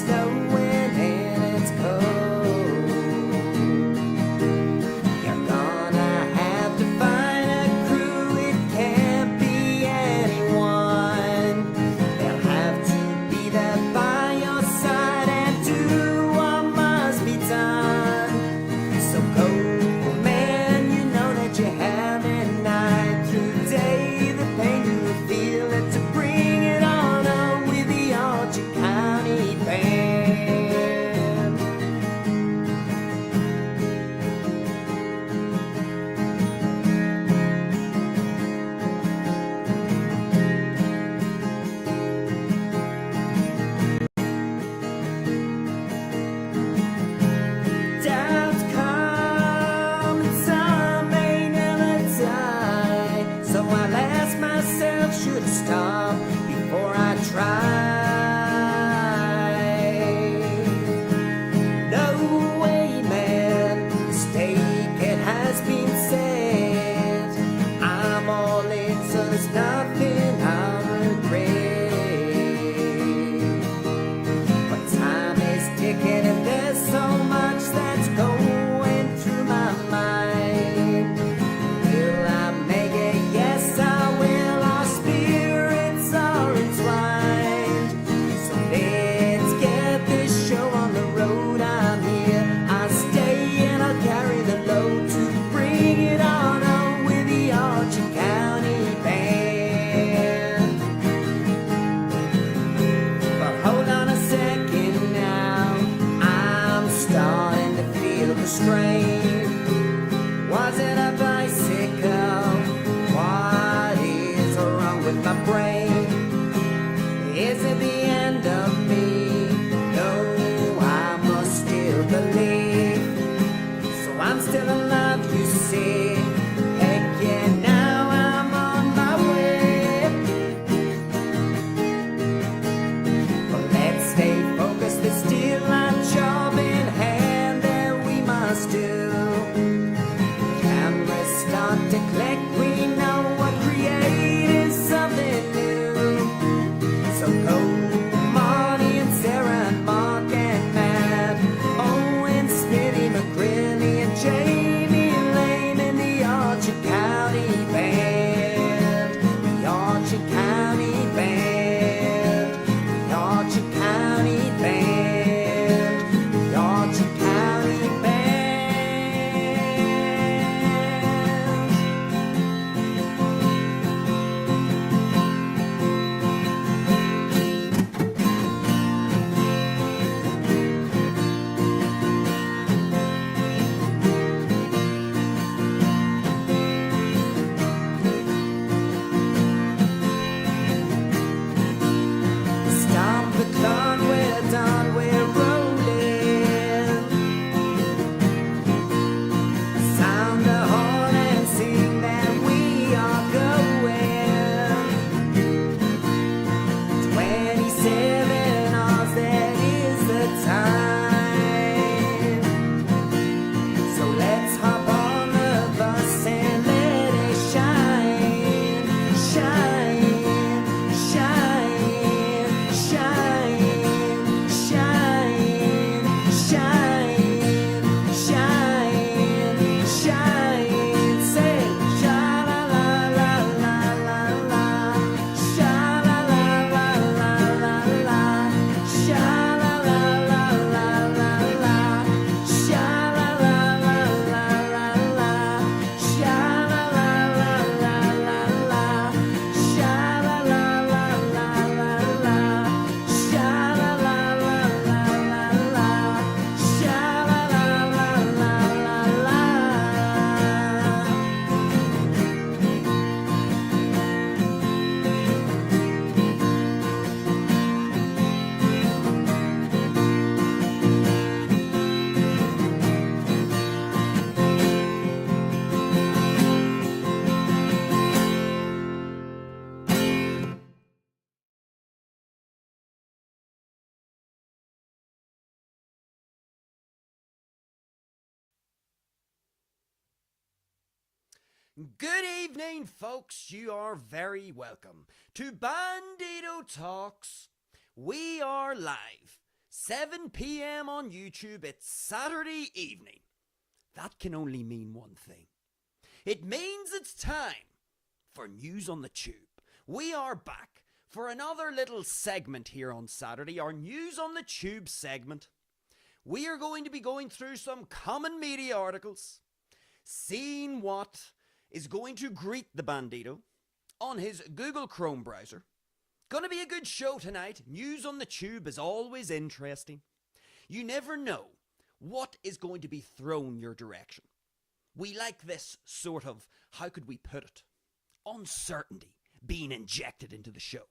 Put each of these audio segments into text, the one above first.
snowing and it's cold. You're gonna have to find a crew, it can't be anyone. They'll have to be there by your side and do what must be done. So go, man, you know that you have it night through day. The pain you feel it to bring it on with the Archer County Band. Doubts come and some may never die. So I'll ask myself, should I stop before I try? No way, man, the stake it has been set. I'm all in, so there's nothing I'll regret. But time is ticking and there's so much that's going through my mind. Will I make it? Yes, I will. Our spirits are entwined. So let's get this show on the road. I'm here, I'll stay and I'll carry the load to bring it on with the Archer County Band. But hold on a second now, I'm starting to feel the strain. Was it a bicycle? What is wrong with my brain? Is it the end of me? No, I must still believe. So I'm still alive, you see. Heck yeah, now I'm on my way. But let's stay focused, there's still a job in hand that we must do. Cameras start to click, we know we're creating something new. So go, Marty and Sarah and Mark and Matt, Owen, Smitty, McGrilly and Jamie Lane in the Archer County Band. The Archer County Band. The Archer County Band. The Archer County Band. Stop the clock, we're done, we're rolling. Sound the horn and sing that we are going. 27 hours, that is the time. So let's hop on the bus and let it shine, shine, shine, shine, shine, shine, shine, shine. Say sha la la la la la la, sha la la la la la la, sha la la la la la la, sha la la la la la la, sha la la la la la la, sha la la la la la la, sha la la la la la la, sha la la la la la la. Good evening, folks. You are very welcome to Bandido Talks. We are live 7 p.m. on YouTube, it's Saturday evening. That can only mean one thing. It means it's time for News on the Tube. We are back for another little segment here on Saturday, our News on the Tube segment. We are going to be going through some common media articles, seeing what is going to greet the Bandido on his Google Chrome browser. Gonna be a good show tonight. News on the Tube is always interesting. You never know what is going to be thrown your direction. We like this sort of, how could we put it, uncertainty being injected into the show.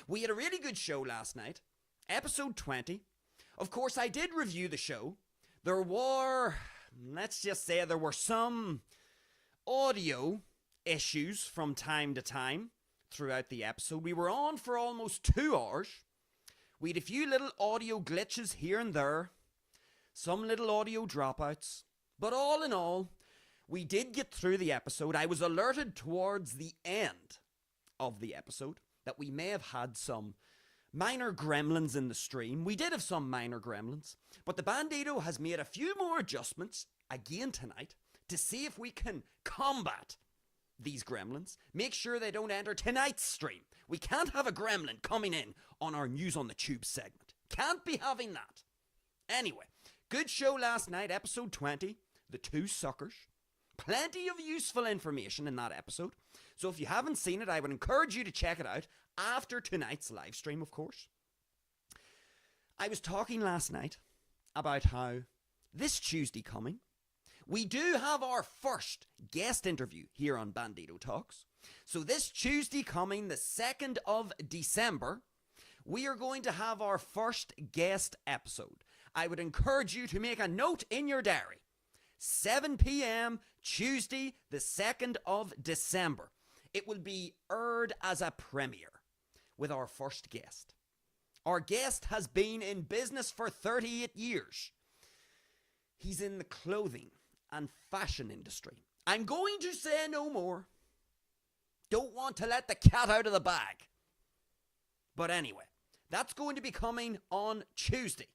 We had a really good show last night, episode 20. Of course, I did review the show. There were, let's just say, there were some audio issues from time to time throughout the episode. We were on for almost 2 hours. We had a few little audio glitches here and there, some little audio dropouts, but all in all, we did get through the episode. I was alerted towards the end of the episode that we may have had some minor gremlins in the stream. We did have some minor gremlins, but the Bandido has made a few more adjustments again tonight to see if we can combat these gremlins. Make sure they don't enter tonight's stream. We can't have a gremlin coming in on our News on the Tube segment. Can't be having that. Anyway, good show last night, episode 20, The Two Suckers. Plenty of useful information in that episode. So if you haven't seen it, I would encourage you to check it out after tonight's live stream, of course. I was talking last night about how this Tuesday coming, we do have our first guest interview here on Bandido Talks. So this Tuesday coming, the 2nd of December, we are going to have our first guest episode. I would encourage you to make a note in your diary. 7 p.m. Tuesday, the 2nd of December. It will be aired as a premiere with our first guest. Our guest has been in business for 38 years. He's in the clothing and fashion industry. I'm going to say no more. Don't want to let the cat out of the bag. But anyway, that's going to be coming on Tuesday.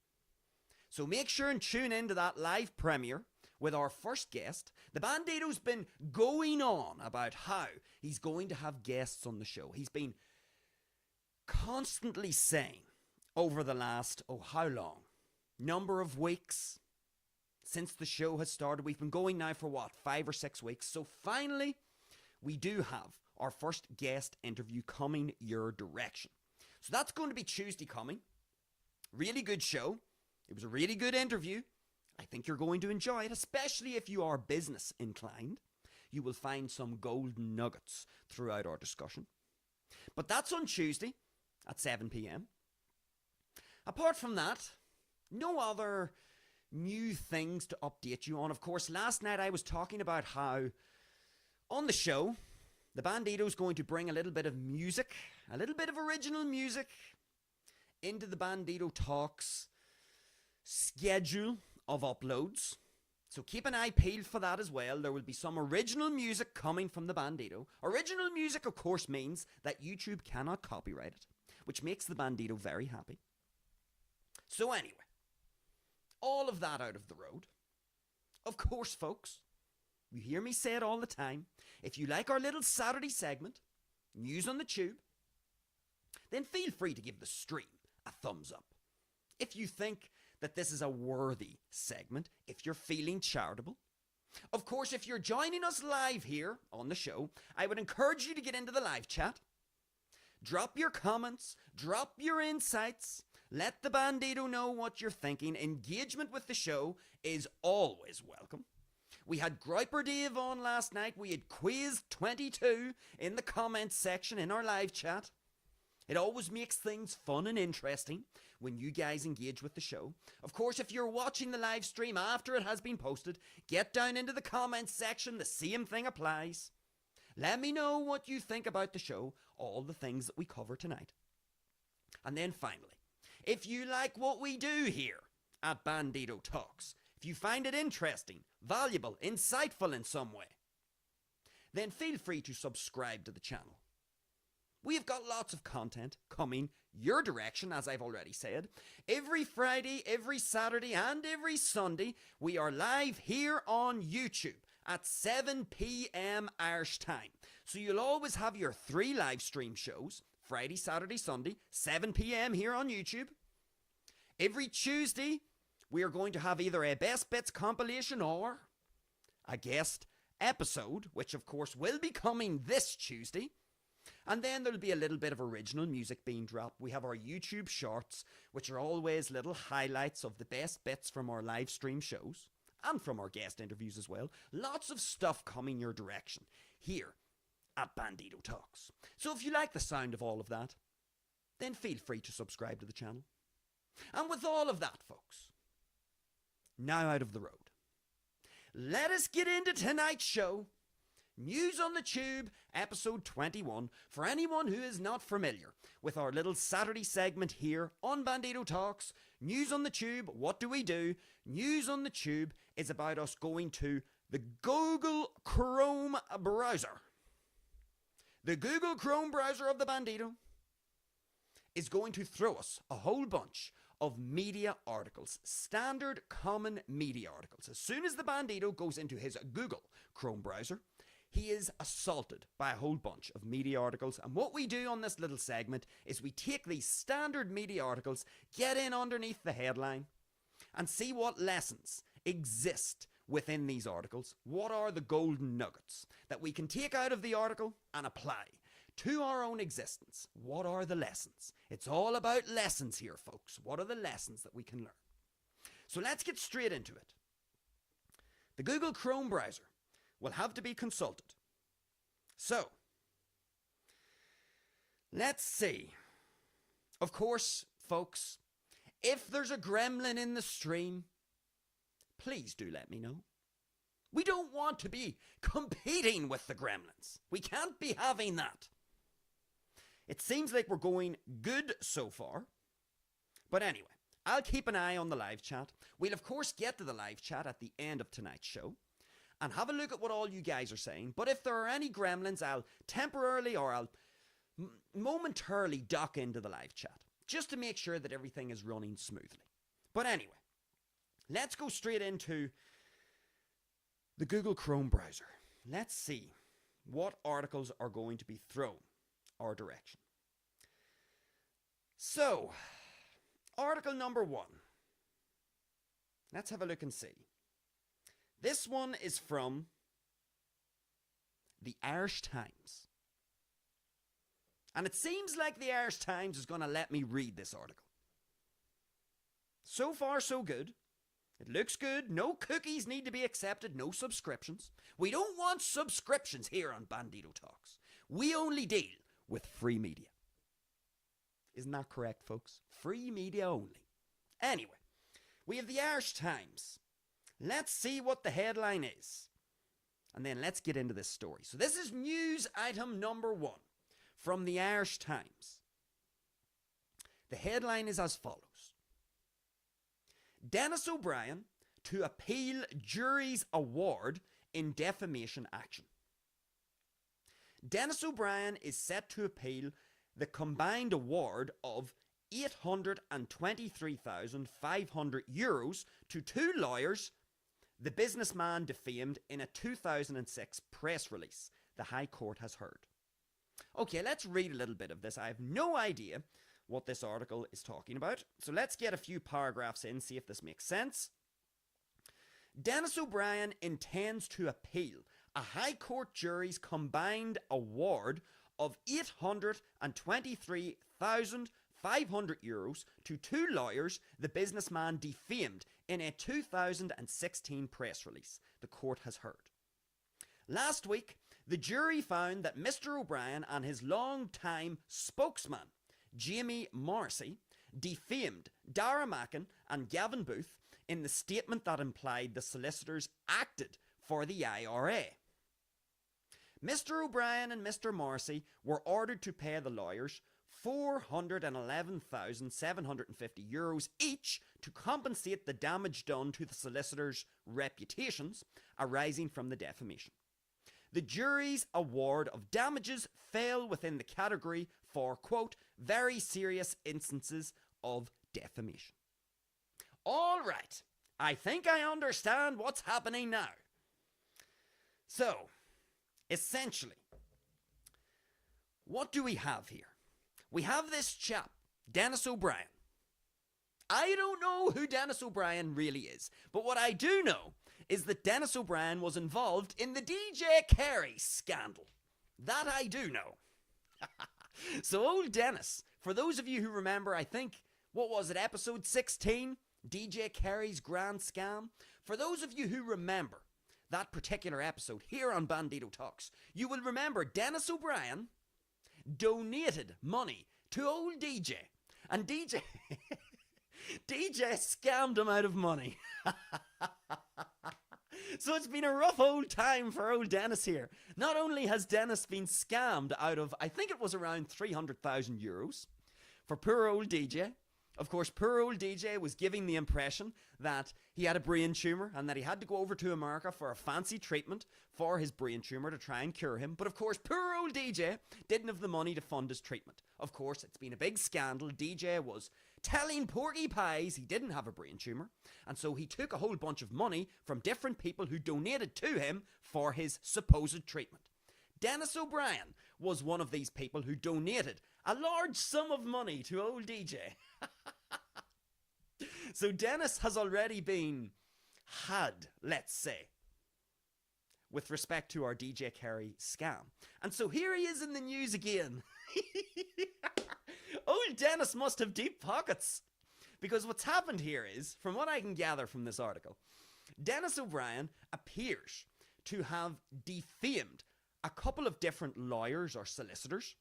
So make sure and tune in to that live premiere with our first guest. The Bandido's been going on about how he's going to have guests on the show. He's been constantly saying over the last, how long? Number of weeks since the show has started. We've been going now for 5 or 6 weeks. So finally, we do have our first guest interview coming your direction. So that's going to be Tuesday coming. Really good show. It was a really good interview. I think you're going to enjoy it, especially if you are business inclined. You will find some golden nuggets throughout our discussion. But that's on Tuesday at 7 p.m. Apart from that, no other new things to update you on. Of course, last night I was talking about how on the show, the Bandido's going to bring a little bit of music, a little bit of original music into the Bandido Talks schedule of uploads. So keep an eye peeled for that as well. There will be some original music coming from the Bandido. Original music, of course, means that YouTube cannot copyright it, which makes the Bandido very happy. So anyway, all of that out of the road. Of course, folks, you hear me say it all the time. If you like our little Saturday segment, News on the Tube, then feel free to give the stream a thumbs up. If you think that this is a worthy segment, if you're feeling charitable. Of course, if you're joining us live here on the show, I would encourage you to get into the live chat. Drop your comments, drop your insights, let the Bandido know what you're thinking. Engagement with the show is always welcome. We had Groiper Dave on last night. We had Quiz 22 in the comments section in our live chat. It always makes things fun and interesting when you guys engage with the show. Of course, if you're watching the live stream after it has been posted, get down into the comments section. The same thing applies. Let me know what you think about the show, all the things that we cover tonight. And then finally, if you like what we do here at Bandido Talks, if you find it interesting, valuable, insightful in some way, then feel free to subscribe to the channel. We've got lots of content coming your direction, as I've already said. Every Friday, every Saturday, and every Sunday, we are live here on YouTube at 7 p.m. Irish time. So you'll always have your 3 live stream shows, Friday, Saturday, Sunday, 7 p.m. here on YouTube. Every Tuesday, we are going to have either a Best Bits compilation or a guest episode, which of course will be coming this Tuesday. And then there'll be a little bit of original music being dropped. We have our YouTube shorts, which are always little highlights of the best bits from our live stream shows and from our guest interviews as well. Lots of stuff coming your direction here at Bandido Talks. So if you like the sound of all of that, then feel free to subscribe to the channel. And with all of that, folks, now out of the road, let us get into tonight's show. News on the Tube, episode 21, for anyone who is not familiar with our little Saturday segment here on Bandido Talks. News on the Tube, what do we do? News on the Tube is about us going to the Google Chrome browser. The Google Chrome browser of the Bandido is going to throw us a whole bunch of media articles, standard common media articles. As soon as the Bandido goes into his Google Chrome browser, he is assaulted by a whole bunch of media articles. And what we do on this little segment is we take these standard media articles, get in underneath the headline, and see what lessons exist within these articles. What are the golden nuggets that we can take out of the article and apply to our own existence? What are the lessons? It's all about lessons here, folks. What are the lessons that we can learn? So let's get straight into it. The Google Chrome browser will have to be consulted. So, let's see. Of course, folks, if there's a gremlin in the stream, please do let me know. We don't want to be competing with the gremlins. We can't be having that. It seems like we're going good so far. But anyway, I'll keep an eye on the live chat. We'll of course get to the live chat at the end of tonight's show and have a look at what all you guys are saying. But if there are any gremlins, I'll temporarily or I'll momentarily duck into the live chat just to make sure that everything is running smoothly. But anyway, let's go straight into the Google Chrome browser. Let's see what articles are going to be thrown our direction. So, article number 1. Let's have a look and see. This one is from the Irish Times. And it seems like the Irish Times is going to let me read this article. So far, so good. It looks good. No cookies need to be accepted. No subscriptions. We don't want subscriptions here on Bandido Talks. We only deal with free media. Isn't that correct, folks? Free media only. Anyway, we have the Irish Times. Let's see what the headline is. And then let's get into this story. So this is news item number 1 from the Irish Times. The headline is as follows. Dennis O'Brien to appeal jury's award in defamation action. Dennis O'Brien is set to appeal the combined award of €823,500 to 2 lawyers the businessman defamed in a 2006 press release the High Court has heard. Okay, let's read a little bit of this. I have no idea what this article is talking about. So let's get a few paragraphs in, see if this makes sense. Dennis O'Brien intends to appeal a High Court jury's combined award of €823,500 to 2 lawyers the businessman defamed in a 2016 press release, the court has heard. Last week, the jury found that Mr. O'Brien and his long-time spokesman, Jamie Morrissey, defamed Dara Mackin and Gavin Booth in the statement that implied the solicitors acted for the IRA. Mr. O'Brien and Mr. Morrissey were ordered to pay the lawyers €411,750 each to compensate the damage done to the solicitors' reputations arising from the defamation. The jury's award of damages fell within the category for, quote, very serious instances of defamation. All right, I think I understand what's happening now. So, essentially, what do we have here? We have this chap, Dennis O'Brien. I don't know who Dennis O'Brien really is, but what I do know is that Dennis O'Brien was involved in the DJ Carey scandal. That I do know. So old Dennis, for those of you who remember, I think, what was it, episode 16? DJ Carey's grand scam? For those of you who remember that particular episode here on Bandido Talks, you will remember Dennis O'Brien donated money to old DJ. And DJ scammed him out of money. So it's been a rough old time for old Dennis here. Not only has Dennis been scammed out of, I think it was around 300,000 euros for poor old DJ. Of course, poor old DJ was giving the impression that he had a brain tumour and that he had to go over to America for a fancy treatment for his brain tumour to try and cure him. But of course, poor old DJ didn't have the money to fund his treatment. Of course, it's been a big scandal. DJ was telling Porky Pies he didn't have a brain tumour, and so he took a whole bunch of money from different people who donated to him for his supposed treatment. Dennis O'Brien was one of these people who donated a large sum of money to old DJ. So Dennis has already been had, let's say, with respect to our DJ Carey scam. And so here he is in the news again. Old Dennis must have deep pockets. Because what's happened here is, from what I can gather from this article, Dennis O'Brien appears to have defamed a couple of different lawyers or solicitors.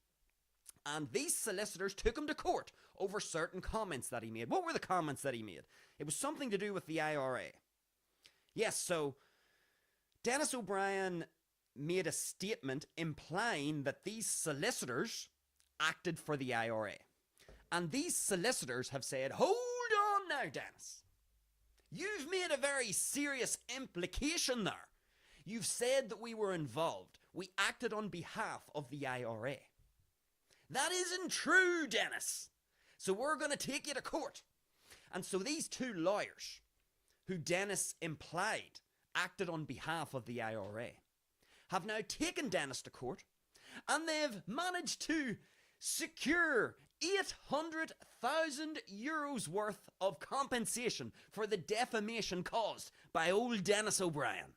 And these solicitors took him to court over certain comments that he made. What were the comments that he made? It was something to do with the IRA. Yes, so Dennis O'Brien made a statement implying that these solicitors acted for the IRA. And these solicitors have said, hold on now, Dennis. You've made a very serious implication there. You've said that we were involved. We acted on behalf of the IRA. That isn't true, Dennis. So we're going to take you to court. And so these two lawyers, who Dennis implied acted on behalf of the IRA, have now taken Dennis to court, and they've managed to secure 800,000 euros worth of compensation for the defamation caused by old Dennis O'Brien.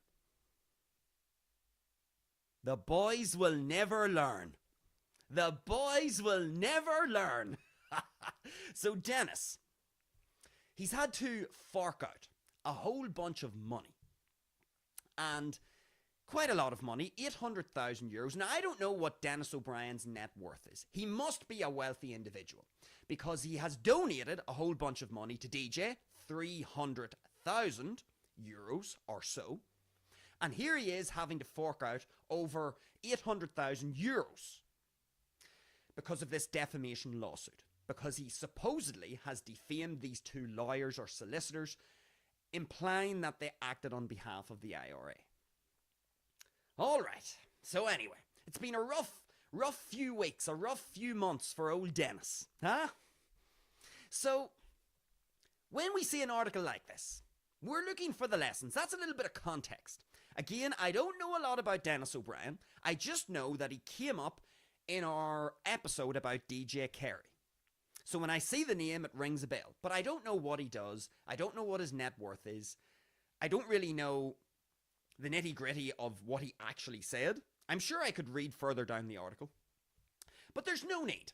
The boys will never learn. The boys will never learn. So Dennis, he's had to fork out a whole bunch of money. And quite a lot of money, 800,000 euros. Now, I don't know what Dennis O'Brien's net worth is. He must be a wealthy individual because he has donated a whole bunch of money to DJ, 300,000 euros or so. And here he is having to fork out over 800,000 euros because of this defamation lawsuit. Because he supposedly has defamed these two lawyers or solicitors, implying that they acted on behalf of the IRA. All right. So anyway, it's been a rough few weeks, a rough few months for old Dennis. Huh? So, when we see an article like this, we're looking for the lessons. That's a little bit of context. Again, I don't know a lot about Dennis O'Brien. I just know that he came up in our episode about DJ Carey. So when I see the name, it rings a bell. But I don't know what he does. I don't know what his net worth is. I don't really know the nitty-gritty of what he actually said. I'm sure I could read further down the article. But there's no need.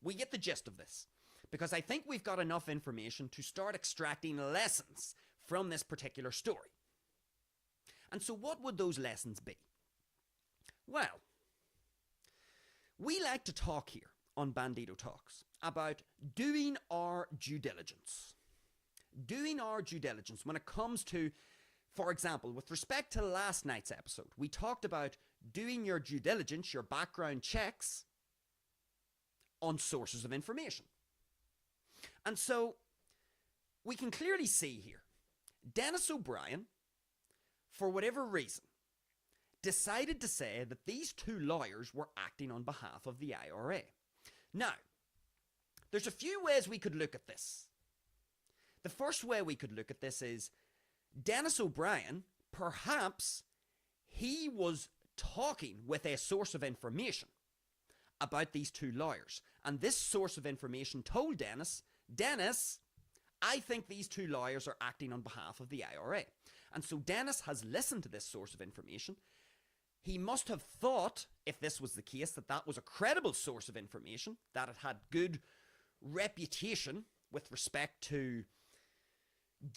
We get the gist of this. Because I think we've got enough information to start extracting lessons from this particular story. And so what would those lessons be? Well, we like to talk here on Bandido Talks about doing our due diligence. Doing our due diligence when it comes to, for example, with respect to last night's episode, we talked about doing your due diligence, your background checks on sources of information. And so we can clearly see here, Dennis O'Brien, for whatever reason, decided to say that these two lawyers were acting on behalf of the IRA. Now, there's a few ways we could look at this. The first way we could look at this is Dennis O'Brien, perhaps he was talking with a source of information about these two lawyers. And this source of information told Dennis, Dennis, I think these two lawyers are acting on behalf of the IRA. And so Dennis has listened to this source of information. He must have thought, if this was the case, that that was a credible source of information, that it had good reputation with respect to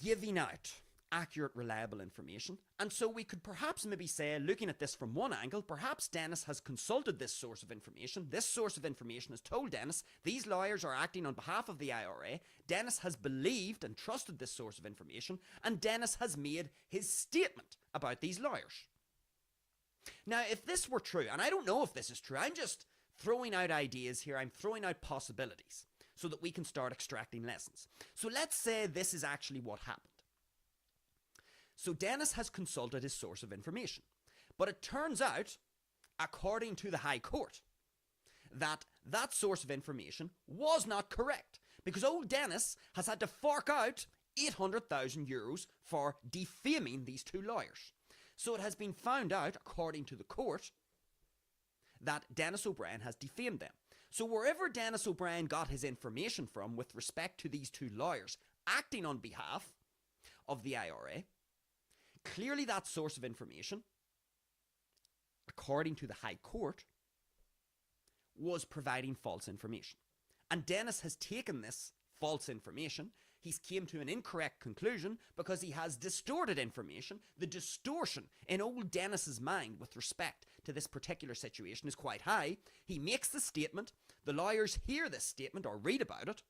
giving out accurate, reliable information. And so we could perhaps maybe say, looking at this from one angle, perhaps Dennis has consulted this source of information. This source of information has told Dennis these lawyers are acting on behalf of the IRA. Dennis has believed and trusted this source of information, and Dennis has made his statement about these lawyers. Now, if this were true, and I don't know if this is true, I'm just throwing out ideas here, I'm throwing out possibilities so that we can start extracting lessons. So let's say this is actually what happened. So Dennis has consulted his source of information. But it turns out, according to the High Court, that that source of information was not correct, because old Dennis has had to fork out €800,000 for defaming these two lawyers. So it has been found out, according to the court, that Dennis O'Brien has defamed them. So wherever Dennis O'Brien got his information from with respect to these two lawyers acting on behalf of the IRA, clearly that source of information, according to the High Court, was providing false information. And Dennis has taken this false information, he's came to an incorrect conclusion because he has distorted information. The distortion in old Dennis's mind with respect to this particular situation is quite high. He makes the statement, the lawyers hear this statement or read about it,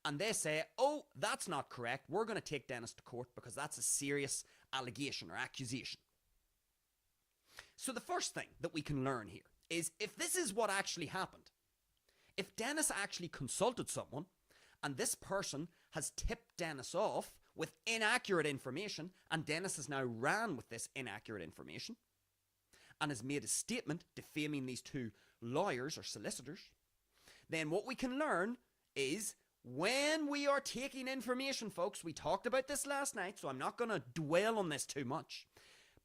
and they say, oh, that's not correct, we're going to take Dennis to court because that's a serious allegation or accusation. So the first thing that we can learn here is if this is what actually happened, if Dennis actually consulted someone and this person has tipped Dennis off with inaccurate information and Dennis has now ran with this inaccurate information and has made a statement defaming these two lawyers or solicitors, then what we can learn is when we are taking information, folks, we talked about this last night, so I'm not going to dwell on this too much,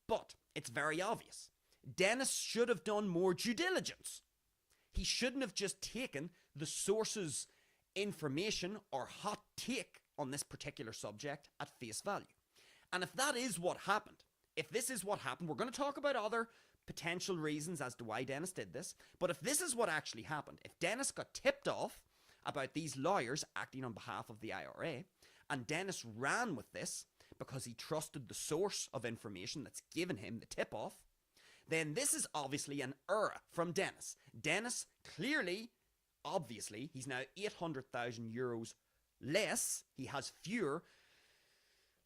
but it's very obvious. Dennis should have done more due diligence. He shouldn't have just taken the source's information or hot take on this particular subject at face value. And if that is what happened, if this is what happened, we're going to talk about other potential reasons as to why Dennis did this, but if this is what actually happened, if Dennis got tipped off about these lawyers acting on behalf of the IRA, and Dennis ran with this because he trusted the source of information that's given him the tip-off, then this is obviously an error from Dennis. Dennis clearly, obviously, he's now €800,000 less. He has fewer,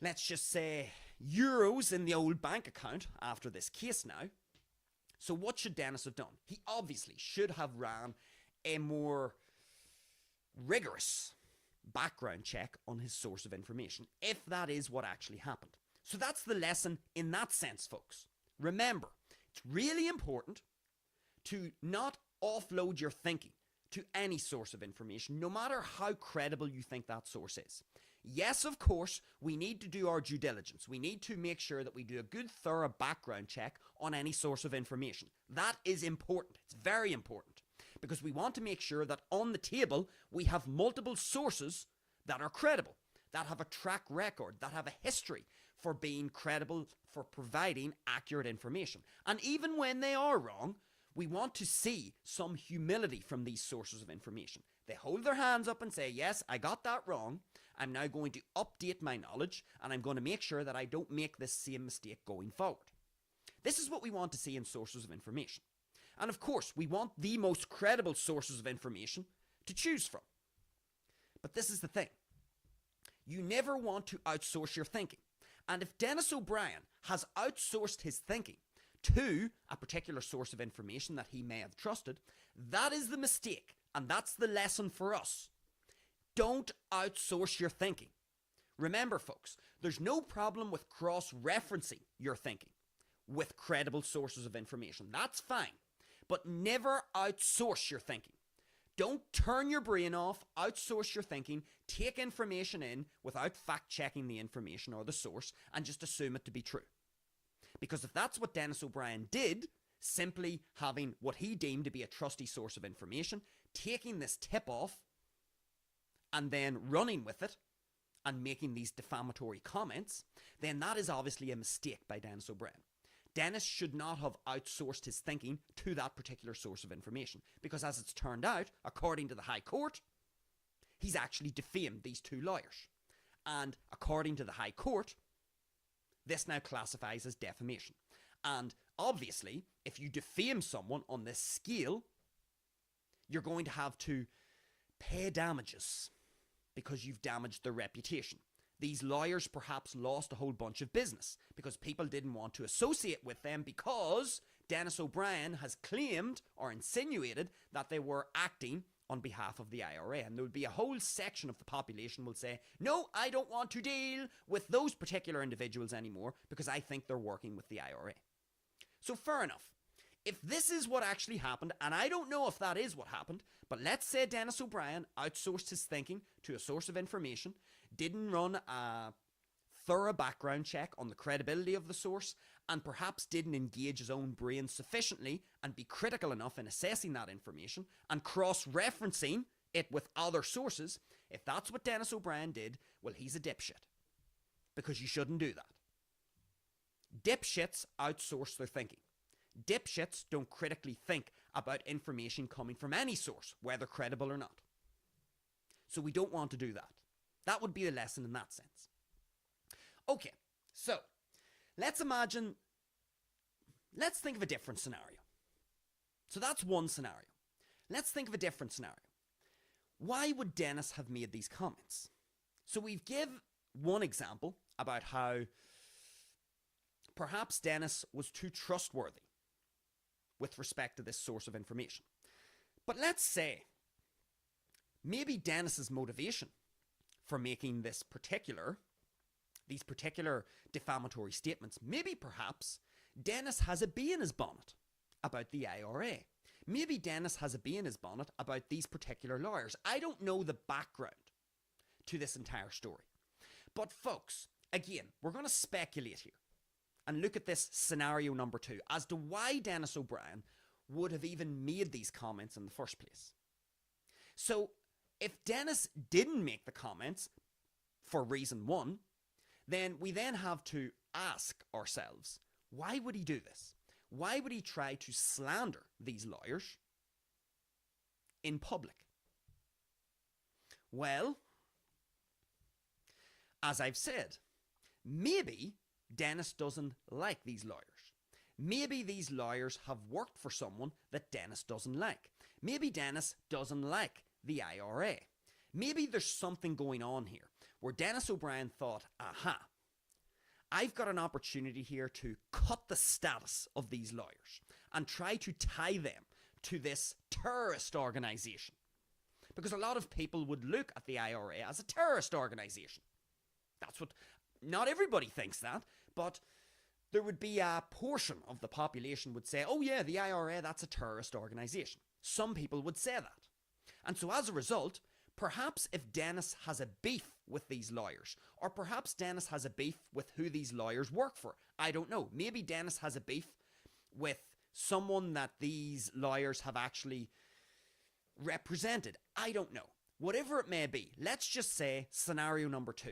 let's just say, euros in the old bank account after this case now. So what should Dennis have done? He obviously should have ran a more rigorous background check on his source of information, if that is what actually happened. So that's the lesson in that sense, folks. Remember, it's really important to not offload your thinking to any source of information, no matter how credible you think that source is. Yes, of course, we need to do our due diligence. We need to make sure that we do a good, thorough background check on any source of information. That is important. It's very important, because we want to make sure that on the table we have multiple sources that are credible, that have a track record, that have a history for being credible, for providing accurate information. And even when they are wrong, we want to see some humility from these sources of information. They hold their hands up and say, yes, I got that wrong. I'm now going to update my knowledge, and I'm going to make sure that I don't make this same mistake going forward. This is what we want to see in sources of information. And of course, we want the most credible sources of information to choose from. But this is the thing. You never want to outsource your thinking. And if Dennis O'Brien has outsourced his thinking to a particular source of information that he may have trusted, that is the mistake, and that's the lesson for us. Don't outsource your thinking. Remember, folks, there's no problem with cross-referencing your thinking with credible sources of information. That's fine, but never outsource your thinking. Don't turn your brain off, outsource your thinking, take information in without fact-checking the information or the source, and just assume it to be true. Because if that's what Dennis O'Brien did, simply having what he deemed to be a trusty source of information, taking this tip-off, and then running with it, and making these defamatory comments, then that is obviously a mistake by Dennis O'Brien. Dennis should not have outsourced his thinking to that particular source of information, because as it's turned out, according to the High Court, he's actually defamed these two lawyers. And according to the High Court, this now classifies as defamation. And obviously, if you defame someone on this scale, you're going to have to pay damages because you've damaged their reputation. These lawyers perhaps lost a whole bunch of business because people didn't want to associate with them because Dennis O'Brien has claimed or insinuated that they were acting on behalf of the IRA. And there would be a whole section of the population will say, no, I don't want to deal with those particular individuals anymore because I think they're working with the IRA. So fair enough. If this is what actually happened, and I don't know if that is what happened, but let's say Dennis O'Brien outsourced his thinking to a source of information, didn't run a thorough background check on the credibility of the source, and perhaps didn't engage his own brain sufficiently and be critical enough in assessing that information and cross-referencing it with other sources, if that's what Dennis O'Brien did, well, he's a dipshit. Because you shouldn't do that. Dipshits outsource their thinking. Dipshits don't critically think about information coming from any source, whether credible or not. So we don't want to do that. That would be the lesson in that sense. Okay, so let's think of a different scenario. So that's one scenario. Let's think of a different scenario. Why would Dennis have made these comments? So we've given one example about how perhaps Dennis was too trustworthy with respect to this source of information. But let's say maybe Dennis's motivation for making these particular defamatory statements, maybe perhaps Dennis has a bee in his bonnet about the IRA. Maybe Dennis has a bee in his bonnet about these particular lawyers. I don't know the background to this entire story. But folks, again, we're going to speculate here and look at this scenario number 2 as to why Dennis O'Brien would have even made these comments in the first place. So, if Dennis didn't make the comments for reason 1, then we then have to ask ourselves, why would he do this? Why would he try to slander these lawyers in public? Well, as I've said, maybe Dennis doesn't like these lawyers. Maybe these lawyers have worked for someone that Dennis doesn't like. Maybe Dennis doesn't like the IRA. Maybe there's something going on here where Dennis O'Brien thought, aha, I've got an opportunity here to cut the status of these lawyers and try to tie them to this terrorist organization. Because a lot of people would look at the IRA as a terrorist organization. That's what, not everybody thinks that, but there would be a portion of the population would say, oh yeah, the IRA, that's a terrorist organization. Some people would say that. And so as a result, perhaps if Dennis has a beef with these lawyers, or perhaps Dennis has a beef with who these lawyers work for, I don't know. Maybe Dennis has a beef with someone that these lawyers have actually represented. I don't know. Whatever it may be, let's just say scenario number 2.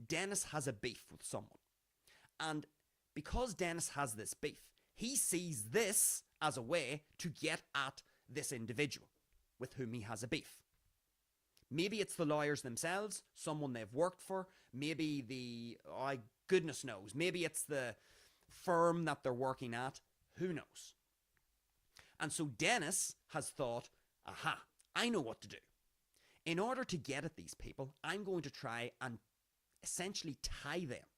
Dennis has a beef with someone. And because Dennis has this beef, he sees this as a way to get at this individual with whom he has a beef. Maybe it's the lawyers themselves, someone they've worked for. Maybe goodness knows. Maybe it's the firm that they're working at. Who knows? And so Dennis has thought, aha, I know what to do. In order to get at these people, I'm going to try and essentially tie them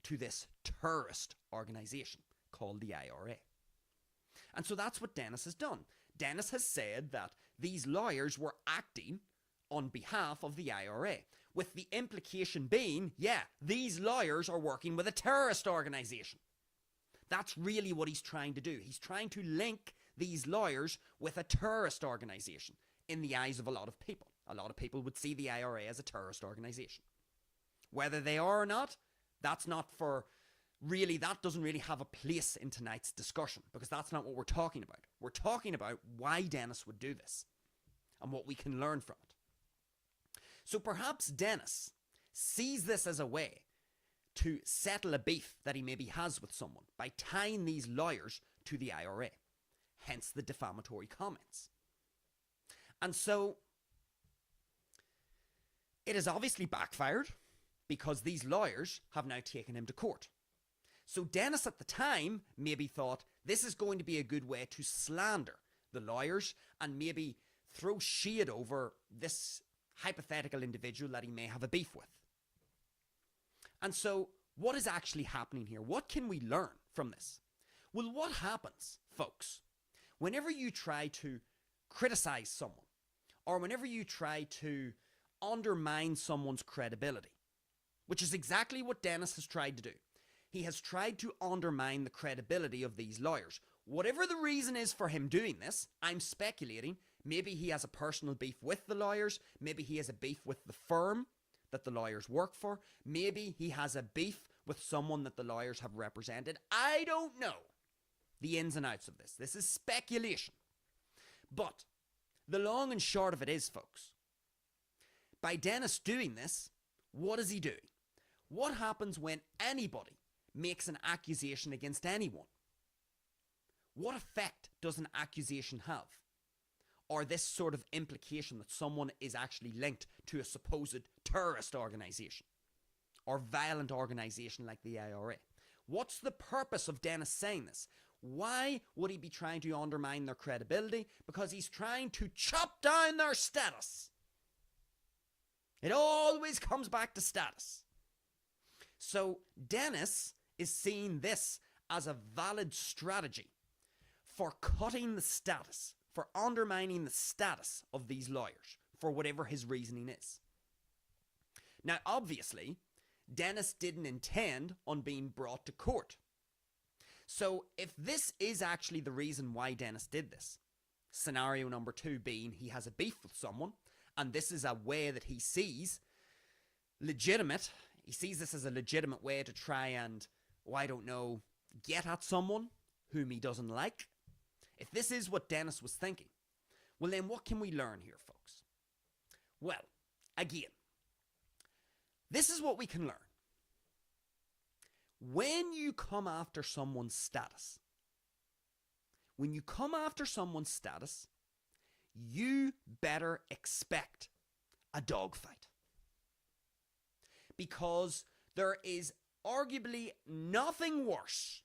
to this terrorist organization called the IRA. And so that's what Dennis has done. Dennis has said that these lawyers were acting on behalf of the IRA, with the implication being, yeah, these lawyers are working with a terrorist organization. That's really what he's trying to do. He's trying to link these lawyers with a terrorist organization. in the eyes of a lot of people. A lot of people would see the IRA as a terrorist organization. Whether they are or not, that doesn't really have a place in tonight's discussion, because that's not what we're talking about. We're talking about why Dennis would do this and what we can learn from it. So perhaps Dennis sees this as a way to settle a beef that he maybe has with someone by tying these lawyers to the IRA, hence the defamatory comments. And so it has obviously backfired, because these lawyers have now taken him to court. So Dennis at the time maybe thought this is going to be a good way to slander the lawyers and maybe throw shade over this hypothetical individual that he may have a beef with. And so what is actually happening here? What can we learn from this? Well, what happens, folks, whenever you try to criticize someone, or whenever you try to undermine someone's credibility, which is exactly what Dennis has tried to do. He has tried to undermine the credibility of these lawyers. Whatever the reason is for him doing this, I'm speculating. Maybe he has a personal beef with the lawyers. Maybe he has a beef with the firm that the lawyers work for. Maybe he has a beef with someone that the lawyers have represented. I don't know the ins and outs of this. This is speculation. But the long and short of it is, folks, by Dennis doing this, what is he doing? What happens when anybody makes an accusation against anyone? What effect does an accusation have? Or this sort of implication that someone is actually linked to a supposed terrorist organization or violent organization like the IRA? What's the purpose of Dennis saying this? Why would he be trying to undermine their credibility? Because he's trying to chop down their status. It always comes back to status. So Dennis is seeing this as a valid strategy for cutting the status, for undermining the status of these lawyers, for whatever his reasoning is. Now, obviously, Dennis didn't intend on being brought to court. So if this is actually the reason why Dennis did this, scenario number 2 being he has a beef with someone, and this is a way that he sees legitimate. He sees this as a legitimate way to try and, get at someone whom he doesn't like. If this is what Dennis was thinking, well then what can we learn here, folks? Well, again, this is what we can learn. When you come after someone's status, you better expect a dogfight. Because there is arguably nothing worse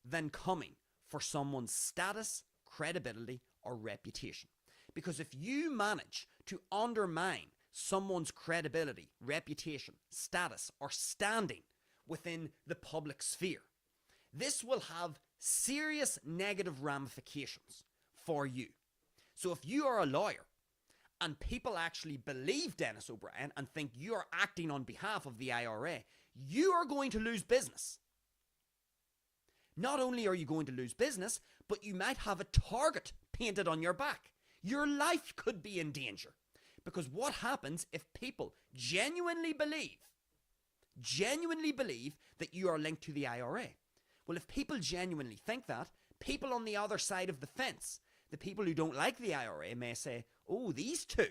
than coming for someone's status, credibility, or reputation. Because if you manage to undermine someone's credibility, reputation, status, or standing within the public sphere, this will have serious negative ramifications for you. So if you are a lawyer and people actually believe Dennis O'Brien and think you are acting on behalf of the IRA, you are going to lose business. Not only are you going to lose business, but you might have a target painted on your back. Your life could be in danger. Because what happens if people genuinely believe that you are linked to the IRA? Well, if people genuinely think that, people on the other side of the fence, the people who don't like the IRA, may say, oh, these two,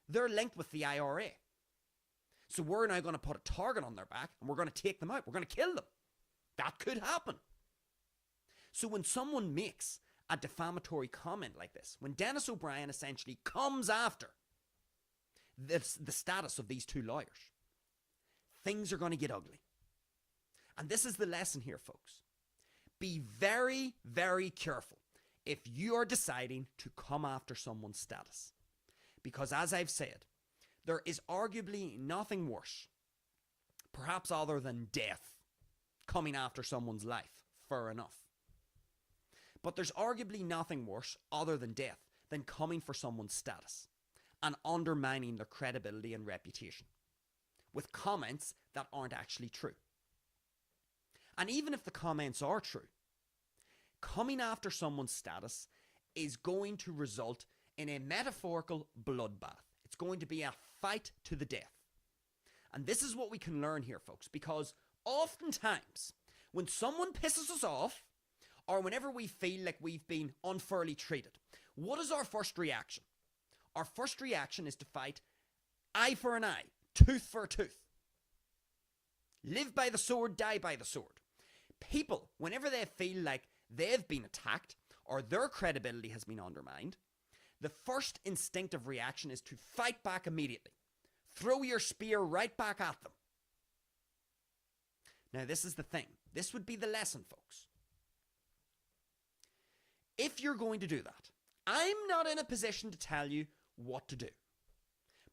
they're linked with the IRA. So we're now going to put a target on their back and we're going to take them out. We're going to kill them. That could happen. So when someone makes a defamatory comment like this, when Dennis O'Brien essentially comes after the status of these two lawyers, things are going to get ugly. And this is the lesson here, folks. Be very, very careful if you are deciding to come after someone's status. Because as I've said, there is arguably nothing worse, perhaps other than death, coming after someone's life. Fair enough. But there's arguably nothing worse other than death than coming for someone's status and undermining their credibility and reputation with comments that aren't actually true. And even if the comments are true, coming after someone's status is going to result in a metaphorical bloodbath. It's going to be a fight to the death. And this is what we can learn here, folks, because oftentimes when someone pisses us off, or whenever we feel like we've been unfairly treated, what is our first reaction? Our first reaction is to fight eye for an eye, tooth for a tooth. Live by the sword, die by the sword. People, whenever they feel like they've been attacked or their credibility has been undermined, the first instinctive reaction is to fight back immediately. Throw your spear right back at them. Now, this is the thing. This would be the lesson, folks. If you're going to do that, I'm not in a position to tell you what to do.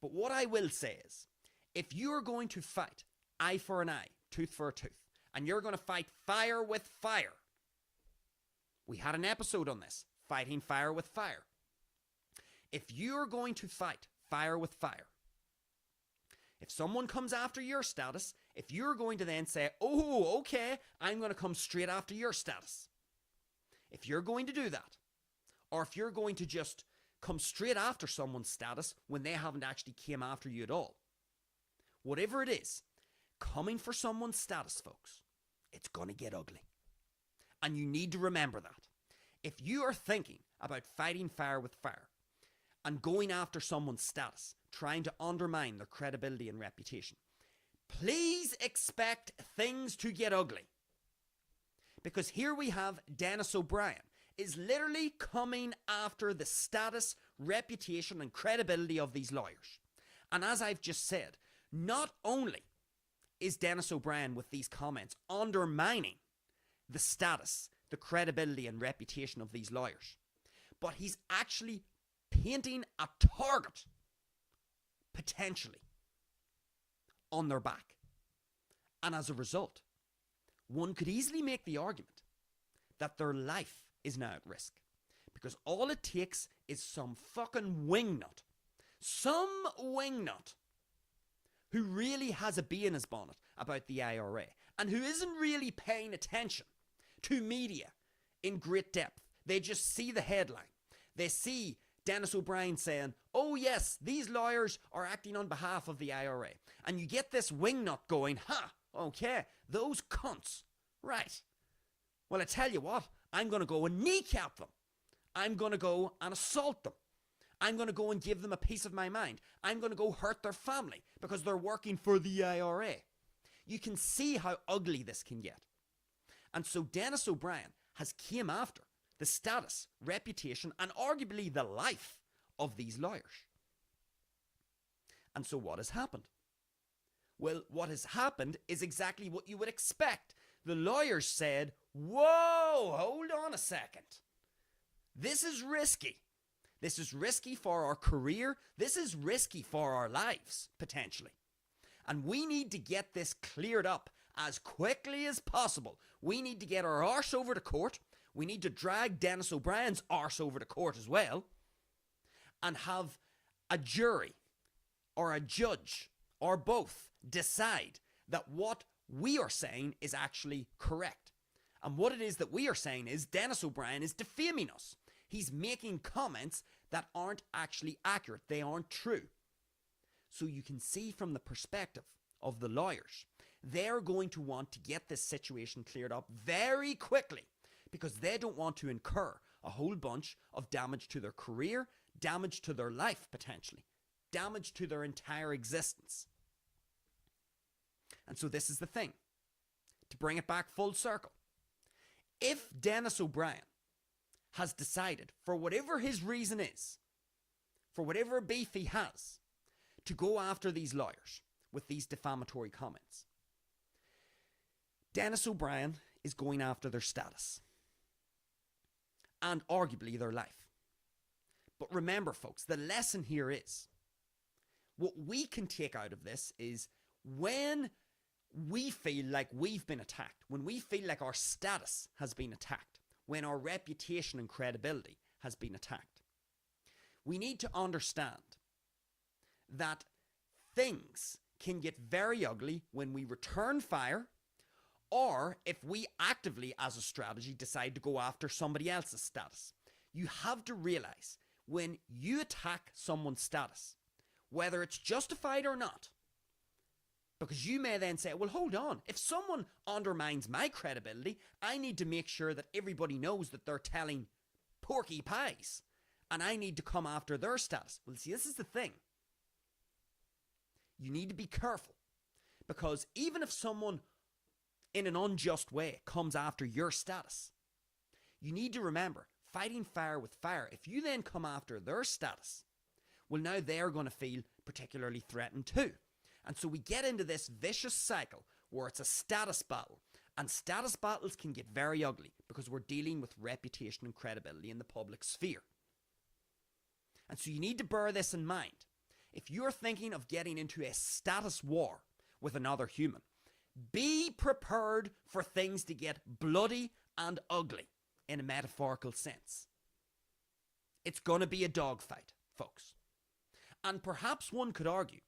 But what I will say is, if you're going to fight eye for an eye, tooth for a tooth, and you're going to fight fire with fire, we had an episode on this, fighting fire with fire. If you're going to fight fire with fire, if someone comes after your status, if you're going to then say, oh, okay, I'm going to come straight after your status. If you're going to do that, or if you're going to just come straight after someone's status when they haven't actually came after you at all, whatever it is, coming for someone's status, folks, it's going to get ugly. And you need to remember that. If you are thinking about fighting fire with fire and going after someone's status, trying to undermine their credibility and reputation, please expect things to get ugly. Because here we have Dennis O'Brien is literally coming after the status, reputation, and credibility of these lawyers. And as I've just said, not only is Dennis O'Brien with these comments undermining the status, the credibility, and reputation of these lawyers, but he's actually painting a target, potentially, on their back. And as a result, one could easily make the argument that their life is now at risk. Because all it takes is some fucking wingnut, who really has a bee in his bonnet about the IRA and who isn't really paying attention to media in great depth. They just see the headline. They see Dennis O'Brien saying, oh yes, these lawyers are acting on behalf of the IRA. And you get this wingnut going, okay, those cunts. Right. Well, I tell you what, I'm going to go and kneecap them. I'm going to go and assault them. I'm going to go and give them a piece of my mind. I'm going to go hurt their family because they're working for the IRA. You can see how ugly this can get. And so Dennis O'Brien has came after the status, reputation, and arguably the life of these lawyers. And so what has happened? Well, what has happened is exactly what you would expect. The lawyers said, whoa, hold on a second. This is risky. This is risky for our career. This is risky for our lives, potentially. And we need to get this cleared up as quickly as possible. We need to get our arse over to court. We need to drag Dennis O'Brien's arse over to court as well. And have a jury or a judge or both decide that what we are saying is actually correct. And what it is that we are saying is Dennis O'Brien is defaming us. He's making comments that aren't actually accurate. They aren't true. So you can see from the perspective of the lawyers, they're going to want to get this situation cleared up very quickly because they don't want to incur a whole bunch of damage to their career, damage to their life potentially, damage to their entire existence. And so this is the thing. To bring it back full circle. If Dennis O'Brien has decided, for whatever his reason is, for whatever beef he has, to go after these lawyers with these defamatory comments, Dennis O'Brien is going after their status and arguably their life. But remember, folks, the lesson here is, what we can take out of this is when we feel like we've been attacked, when we feel like our status has been attacked, when our reputation and credibility has been attacked, we need to understand that things can get very ugly when we return fire, or if we actively, as a strategy, decide to go after somebody else's status. You have to realize when you attack someone's status, whether it's justified or not. Because you may then say, well, hold on. If someone undermines my credibility, I need to make sure that everybody knows that they're telling porky pies. And I need to come after their status. Well, see, this is the thing. You need to be careful. Because even if someone, in an unjust way, comes after your status, you need to remember, fighting fire with fire, if you then come after their status, well, now they're going to feel particularly threatened too. And so we get into this vicious cycle where it's a status battle. And status battles can get very ugly because we're dealing with reputation and credibility in the public sphere. And so you need to bear this in mind. If you're thinking of getting into a status war with another human, be prepared for things to get bloody and ugly in a metaphorical sense. It's going to be a dogfight, folks. And perhaps one could argue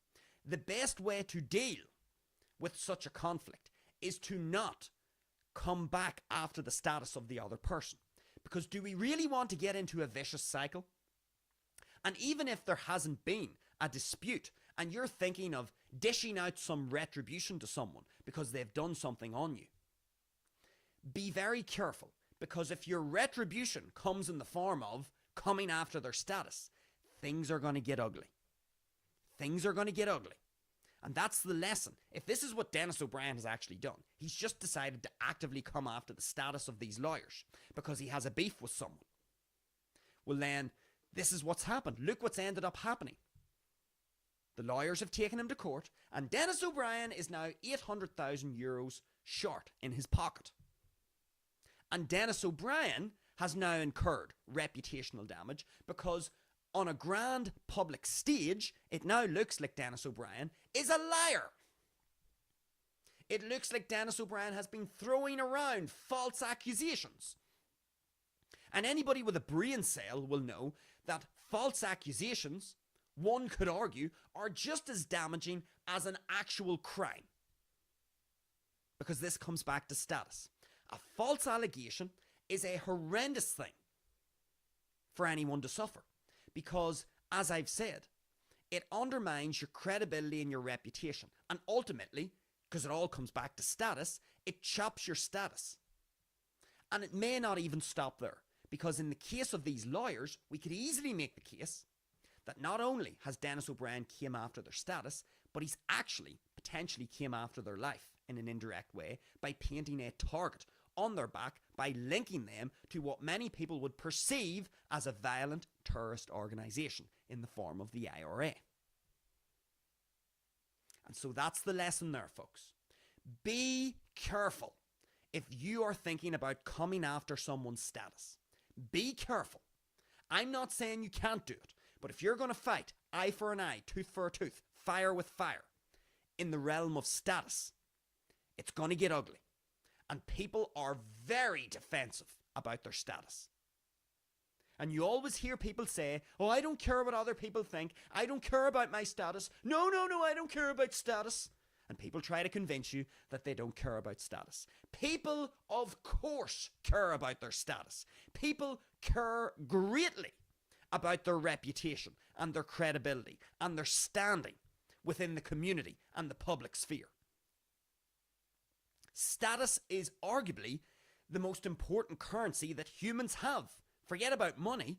the best way to deal with such a conflict is to not come back after the status of the other person. Because do we really want to get into a vicious cycle? And even if there hasn't been a dispute and you're thinking of dishing out some retribution to someone because they've done something on you, be very careful, because if your retribution comes in the form of coming after their status, things are going to get ugly. Things are going to get ugly. And that's the lesson. If this is what Dennis O'Brien has actually done, he's just decided to actively come after the status of these lawyers because he has a beef with someone. Well then, this is what's happened. Look what's ended up happening. The lawyers have taken him to court, and Dennis O'Brien is now €800,000 short in his pocket. And Dennis O'Brien has now incurred reputational damage because on a grand public stage, it now looks like Dennis O'Brien is a liar. It looks like Dennis O'Brien has been throwing around false accusations. And anybody with a brain cell will know that false accusations, one could argue, are just as damaging as an actual crime. Because this comes back to status. A false allegation is a horrendous thing for anyone to suffer. Because, as I've said, it undermines your credibility and your reputation. And ultimately, because it all comes back to status, it chops your status. And it may not even stop there. Because in the case of these lawyers, we could easily make the case that not only has Dennis O'Brien came after their status, but he's actually potentially came after their life in an indirect way by painting a target on their back by linking them to what many people would perceive as a violent terrorist organisation in the form of the IRA. And so that's the lesson there, folks. Be careful if you are thinking about coming after someone's status. Be careful. I'm not saying you can't do it, but if you're going to fight eye for an eye, tooth for a tooth, fire with fire, in the realm of status, it's going to get ugly. And people are very defensive about their status. And you always hear people say, oh, I don't care what other people think. I don't care about my status. No, I don't care about status. And people try to convince you that they don't care about status. People, of course, care about their status. People care greatly about their reputation and their credibility and their standing within the community and the public sphere. Status is arguably the most important currency that humans have. Forget about money.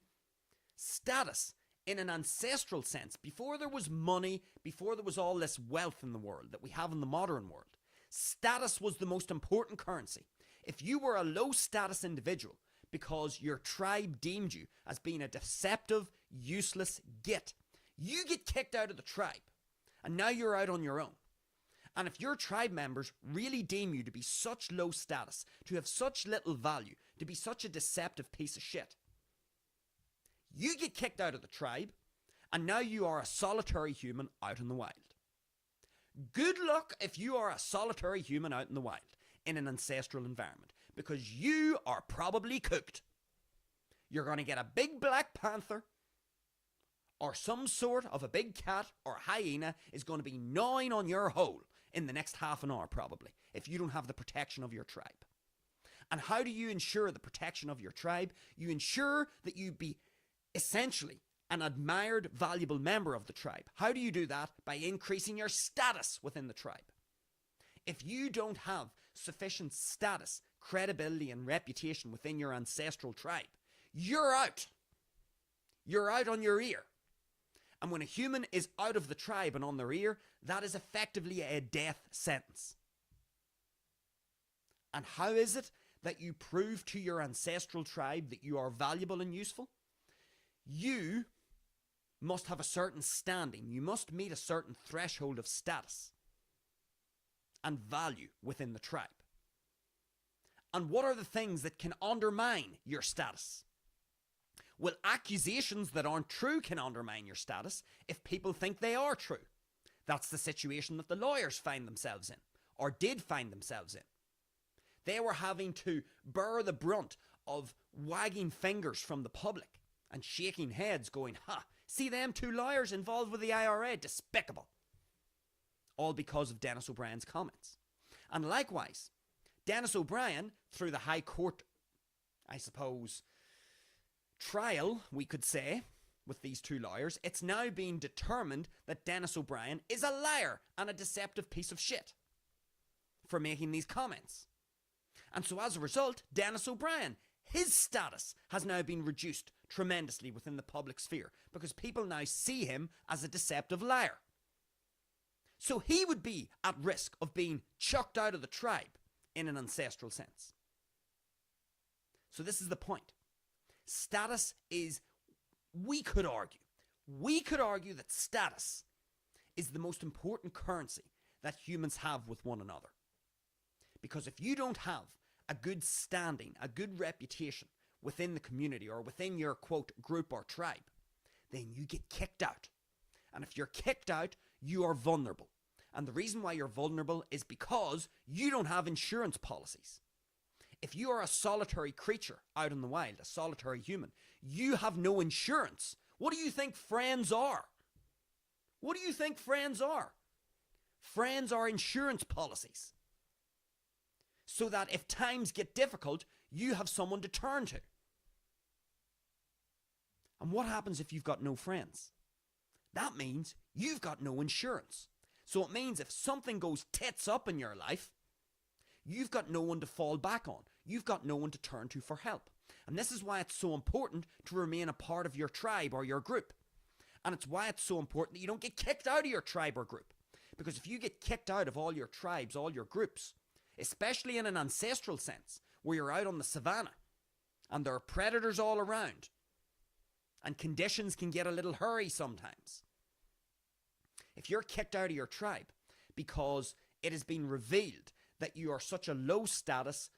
Status, in an ancestral sense, before there was money, before there was all this wealth in the world that we have in the modern world, status was the most important currency. If you were a low status individual because your tribe deemed you as being a deceptive, useless git, you get kicked out of the tribe. And now you're out on your own. And if your tribe members really deem you to be such low status, to have such little value, to be such a deceptive piece of shit, you get kicked out of the tribe, and now you are a solitary human out in the wild. Good luck if you are a solitary human out in the wild, in an ancestral environment, because you are probably cooked. You're going to get a big black panther, or some sort of a big cat or hyena is going to be gnawing on your hole in the next half an hour probably, if you don't have the protection of your tribe. And how do you ensure the protection of your tribe? You ensure that you be essentially an admired, valuable member of the tribe. How do you do that? By increasing your status within the tribe. If you don't have sufficient status, credibility, and reputation within your ancestral tribe, you're out. You're out on your ear. And when a human is out of the tribe and on their ear, that is effectively a death sentence. And how is it that you prove to your ancestral tribe that you are valuable and useful? You must have a certain standing. You must meet a certain threshold of status and value within the tribe. And what are the things that can undermine your status? Well, accusations that aren't true can undermine your status if people think they are true. That's the situation that the lawyers find themselves in, or did find themselves in. They were having to bear the brunt of wagging fingers from the public and shaking heads going, ha, see them two lawyers involved with the IRA, despicable. All because of Dennis O'Brien's comments. And likewise, Dennis O'Brien, through the High Court, I suppose, trial, we could say, with these two lawyers, it's now been determined that Dennis O'Brien is a liar and a deceptive piece of shit for making these comments. And so as a result, Dennis O'Brien, his status has now been reduced tremendously within the public sphere because people now see him as a deceptive liar. So he would be at risk of being chucked out of the tribe in an ancestral sense. So this is the point. Status is, we could argue that status is the most important currency that humans have with one another. Because if you don't have a good standing, a good reputation within the community or within your, quote, group or tribe, then you get kicked out. And if you're kicked out, you are vulnerable. And the reason why you're vulnerable is because you don't have insurance policies. If you are a solitary creature out in the wild, a solitary human, you have no insurance. What do you think friends are? What do you think friends are? Friends are insurance policies. So that if times get difficult, you have someone to turn to. And what happens if you've got no friends? That means you've got no insurance. So it means if something goes tits up in your life, you've got no one to fall back on. You've got no one to turn to for help. And this is why it's so important to remain a part of your tribe or your group. And it's why it's so important that you don't get kicked out of your tribe or group. Because if you get kicked out of all your tribes, all your groups, especially in an ancestral sense, where you're out on the savannah and there are predators all around and conditions can get a little hairy sometimes. If you're kicked out of your tribe because it has been revealed that you are such a low status,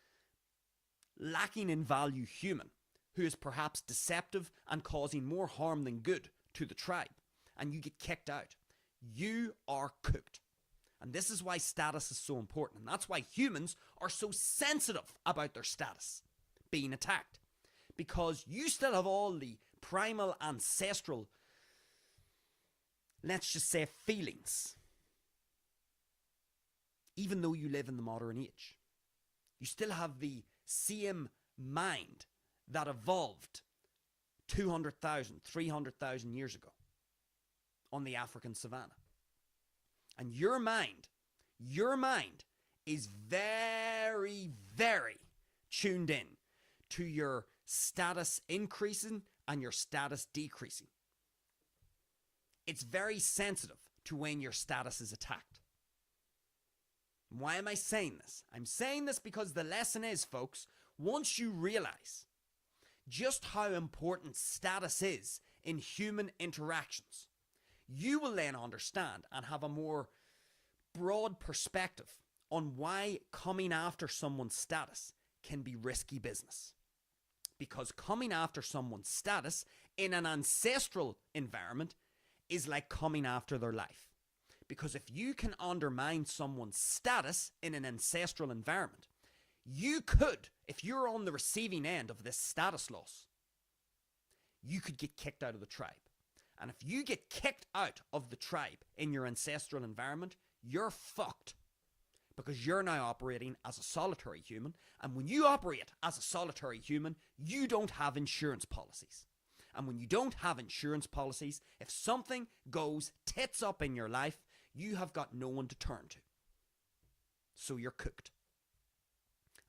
lacking in value human, who is perhaps deceptive and causing more harm than good to the tribe, and you get kicked out, you are cooked. And this is why status is so important. And that's why humans are so sensitive about their status being attacked. Because you still have all the primal, ancestral, let's just say, feelings. Even though you live in the modern age. You still have the same mind that evolved 200,000, 300,000 years ago on the African savannah. And your mind is very, very tuned in to your status increasing and your status decreasing. It's very sensitive to when your status is attacked. Why am I saying this? I'm saying this because the lesson is, folks, once you realize just how important status is in human interactions, you will then understand and have a more broad perspective on why coming after someone's status can be risky business. Because coming after someone's status in an ancestral environment is like coming after their life. Because if you can undermine someone's status in an ancestral environment, you could, if you're on the receiving end of this status loss, you could get kicked out of the tribe. And if you get kicked out of the tribe in your ancestral environment, you're fucked. Because you're now operating as a solitary human. And when you operate as a solitary human, you don't have insurance policies. And when you don't have insurance policies, if something goes tits up in your life, you have got no one to turn to. So you're cooked.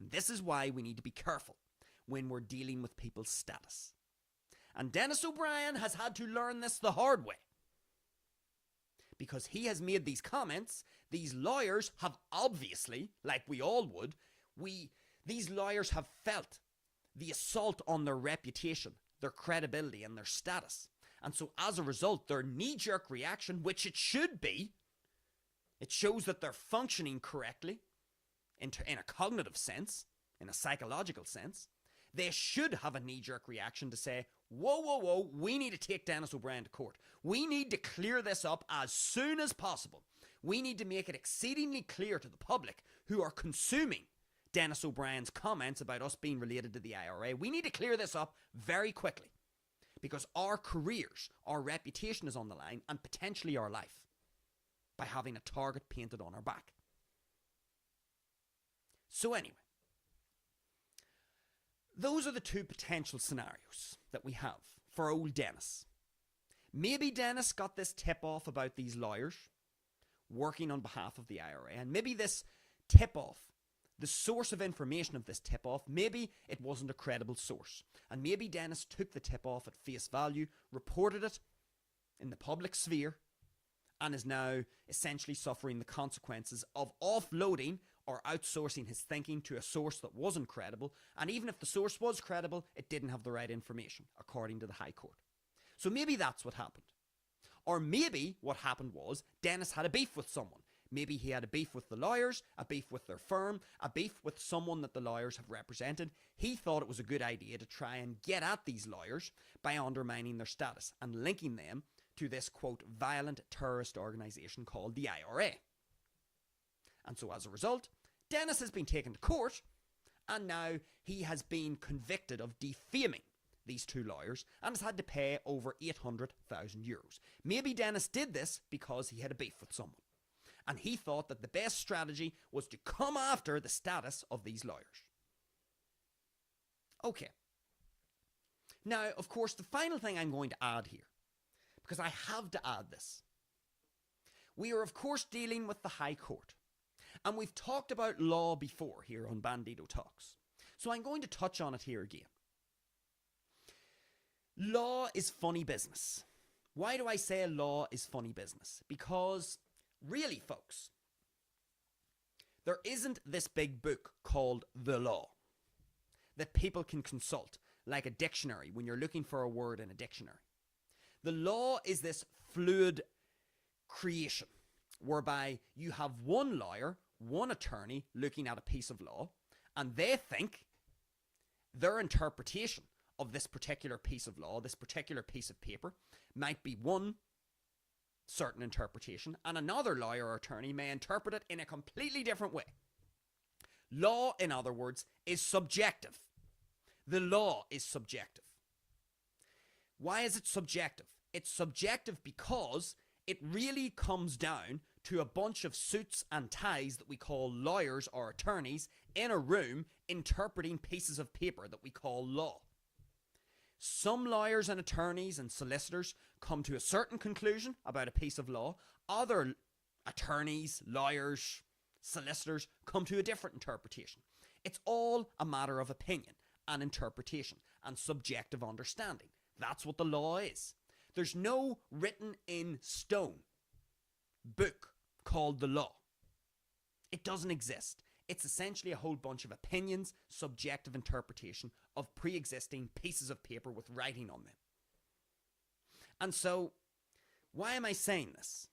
And this is why we need to be careful when we're dealing with people's status. And Dennis O'Brien has had to learn this the hard way. Because he has made these comments, these lawyers have obviously, like we all would, these lawyers have felt the assault on their reputation, their credibility, and their status. And so as a result, their knee-jerk reaction, which it should be, it shows that they're functioning correctly in a cognitive sense, in a psychological sense. They should have a knee-jerk reaction to say, whoa, whoa, whoa, we need to take Dennis O'Brien to court. We need to clear this up as soon as possible. We need to make it exceedingly clear to the public who are consuming Dennis O'Brien's comments about us being related to the IRA. We need to clear this up very quickly because our careers, our reputation is on the line and potentially our life by having a target painted on our back. So anyway, those are the two potential scenarios that we have for old Dennis. Maybe Dennis got this tip-off about these lawyers working on behalf of the IRA, and maybe this tip-off, the source of information of this tip-off, maybe it wasn't a credible source. And maybe Dennis took the tip-off at face value, reported it in the public sphere, and is now essentially suffering the consequences of offloading or outsourcing his thinking to a source that wasn't credible. And even if the source was credible, it didn't have the right information, according to the High Court. So maybe that's what happened. Or maybe what happened was Dennis had a beef with someone. Maybe he had a beef with the lawyers, a beef with their firm, a beef with someone that the lawyers have represented. He thought it was a good idea to try and get at these lawyers by undermining their status and linking them to this, quote, violent terrorist organization called the IRA. And so as a result, Dennis has been taken to court, and now he has been convicted of defaming these two lawyers and has had to pay over €800,000. Maybe Dennis did this because he had a beef with someone, and he thought that the best strategy was to come after the status of these lawyers. Okay. Now, of course, the final thing I'm going to add here, because I have to add this. We are, of course, dealing with the High Court. And we've talked about law before here on Bandido Talks. So I'm going to touch on it here again. Law is funny business. Why do I say law is funny business? Because, really, folks, there isn't this big book called the law that people can consult, like a dictionary, when you're looking for a word in a dictionary. The law is this fluid creation whereby you have one lawyer, one attorney looking at a piece of law, and they think their interpretation of this particular piece of law, this particular piece of paper, might be one certain interpretation, and another lawyer or attorney may interpret it in a completely different way. Law, in other words, is subjective. The law is subjective. Why is it subjective? It's subjective because it really comes down to a bunch of suits and ties that we call lawyers or attorneys in a room interpreting pieces of paper that we call law. Some lawyers and attorneys and solicitors come to a certain conclusion about a piece of law. Other attorneys, lawyers, solicitors come to a different interpretation. It's all a matter of opinion and interpretation and subjective understanding. That's what the law is. There's no written in stone book called the law. It doesn't exist. It's essentially a whole bunch of opinions, subjective interpretation of pre-existing pieces of paper with writing on them. And so, why am I saying this?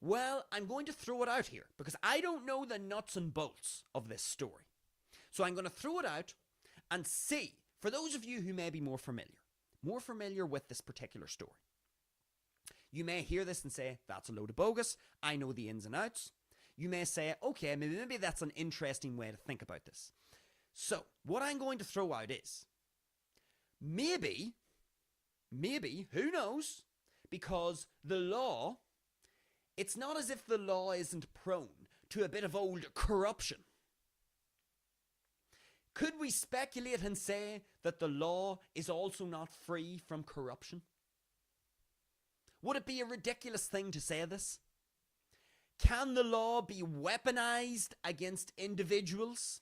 Well, I'm going to throw it out here because I don't know the nuts and bolts of this story. So I'm going to throw it out and see, for those of you who may be more familiar with this particular story. You may hear this and say, that's a load of bogus. I know the ins and outs. You may say, okay, maybe that's an interesting way to think about this. So, what I'm going to throw out is, maybe, who knows, because the law, it's not as if the law isn't prone to a bit of old corruption. Could we speculate and say that the law is also not free from corruption? Would it be a ridiculous thing to say this? Can the law be weaponized against individuals?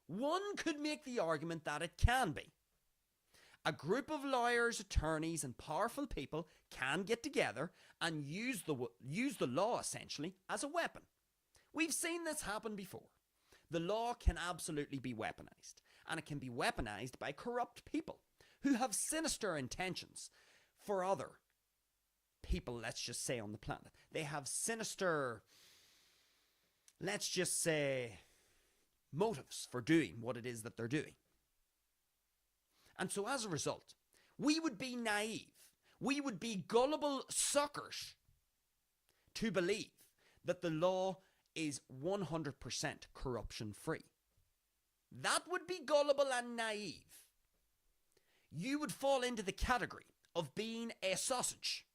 One could make the argument that it can be. A group of lawyers, attorneys, and powerful people can get together and use the law essentially as a weapon. We've seen this happen before. The law can absolutely be weaponized, and it can be weaponized by corrupt people who have sinister intentions for other people, let's just say, on the planet. They have sinister, let's just say, motives for doing what it is that they're doing. And so as a result, we would be naive, we would be gullible suckers to believe that the law is 100% corruption free. That would be gullible and naive. You would fall into the category of being a sausage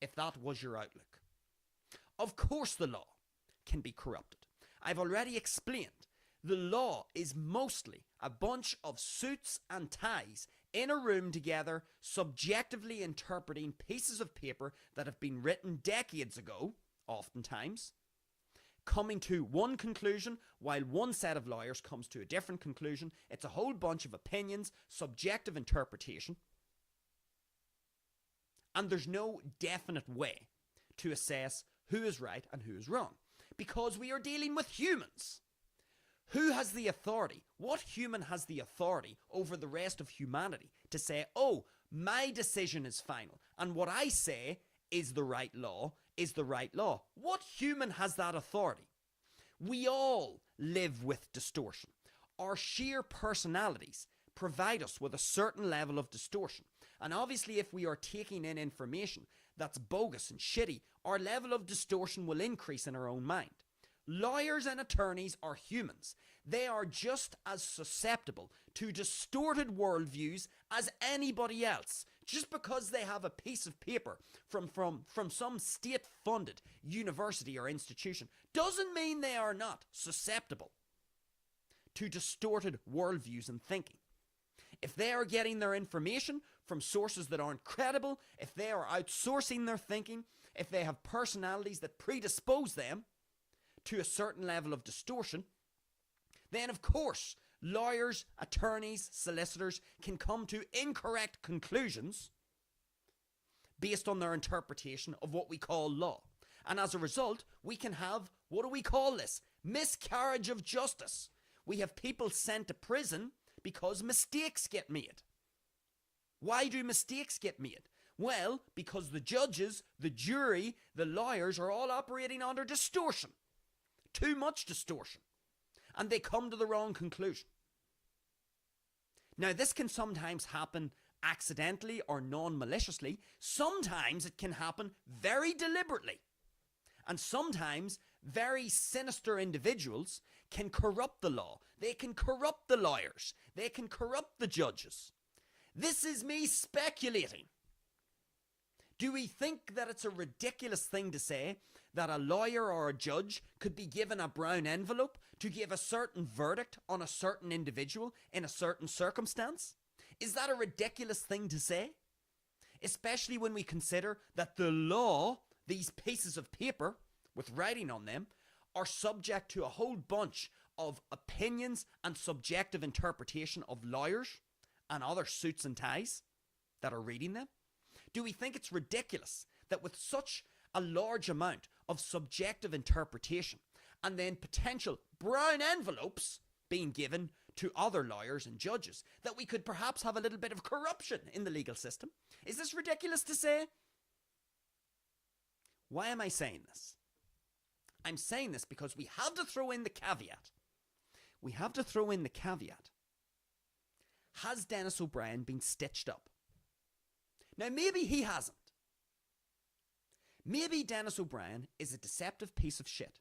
if that was your outlook. Of course the law can be corrupted. I've already explained the law is mostly a bunch of suits and ties in a room together, subjectively interpreting pieces of paper that have been written decades ago, oftentimes, coming to one conclusion while one set of lawyers comes to a different conclusion. It's a whole bunch of opinions, subjective interpretation, and there's no definite way to assess who is right and who is wrong, because we are dealing with humans. Who has the authority? What human has the authority over the rest of humanity to say, oh, my decision is final, and what I say is the right law, is the right law? What human has that authority? We all live with distortion. Our sheer personalities provide us with a certain level of distortion. And obviously, if we are taking in information that's bogus and shitty, our level of distortion will increase in our own mind. Lawyers and attorneys are humans. They are just as susceptible to distorted worldviews as anybody else. Just because they have a piece of paper from some state-funded university or institution doesn't mean they are not susceptible to distorted worldviews and thinking. If they are getting their information from sources that aren't credible, if they are outsourcing their thinking, if they have personalities that predispose them to a certain level of distortion, then of course lawyers, attorneys, solicitors can come to incorrect conclusions based on their interpretation of what we call law. And as a result, we can have, what do we call this? Miscarriage of justice. We have people sent to prison because mistakes get made. Why do mistakes get made? Well, because the judges, the jury, the lawyers are all operating under distortion. Too much distortion. And they come to the wrong conclusion. Now, this can sometimes happen accidentally or non-maliciously. Sometimes it can happen very deliberately. And sometimes very sinister individuals can corrupt the law. They can corrupt the lawyers. They can corrupt the judges. This is me speculating. Do we think that it's a ridiculous thing to say that a lawyer or a judge could be given a brown envelope to give a certain verdict on a certain individual in a certain circumstance? Is that a ridiculous thing to say? Especially when we consider that the law, these pieces of paper with writing on them, are subject to a whole bunch of opinions and subjective interpretation of lawyers and other suits and ties that are reading them? Do we think it's ridiculous that with such a large amount of subjective interpretation and then potential brown envelopes being given to other lawyers and judges, that we could perhaps have a little bit of corruption in the legal system? Is this ridiculous to say? Why am I saying this? I'm saying this because we have to throw in the caveat. We have to throw in the caveat. Has Dennis O'Brien been stitched up? Now, maybe he hasn't. Maybe Dennis O'Brien is a deceptive piece of shit.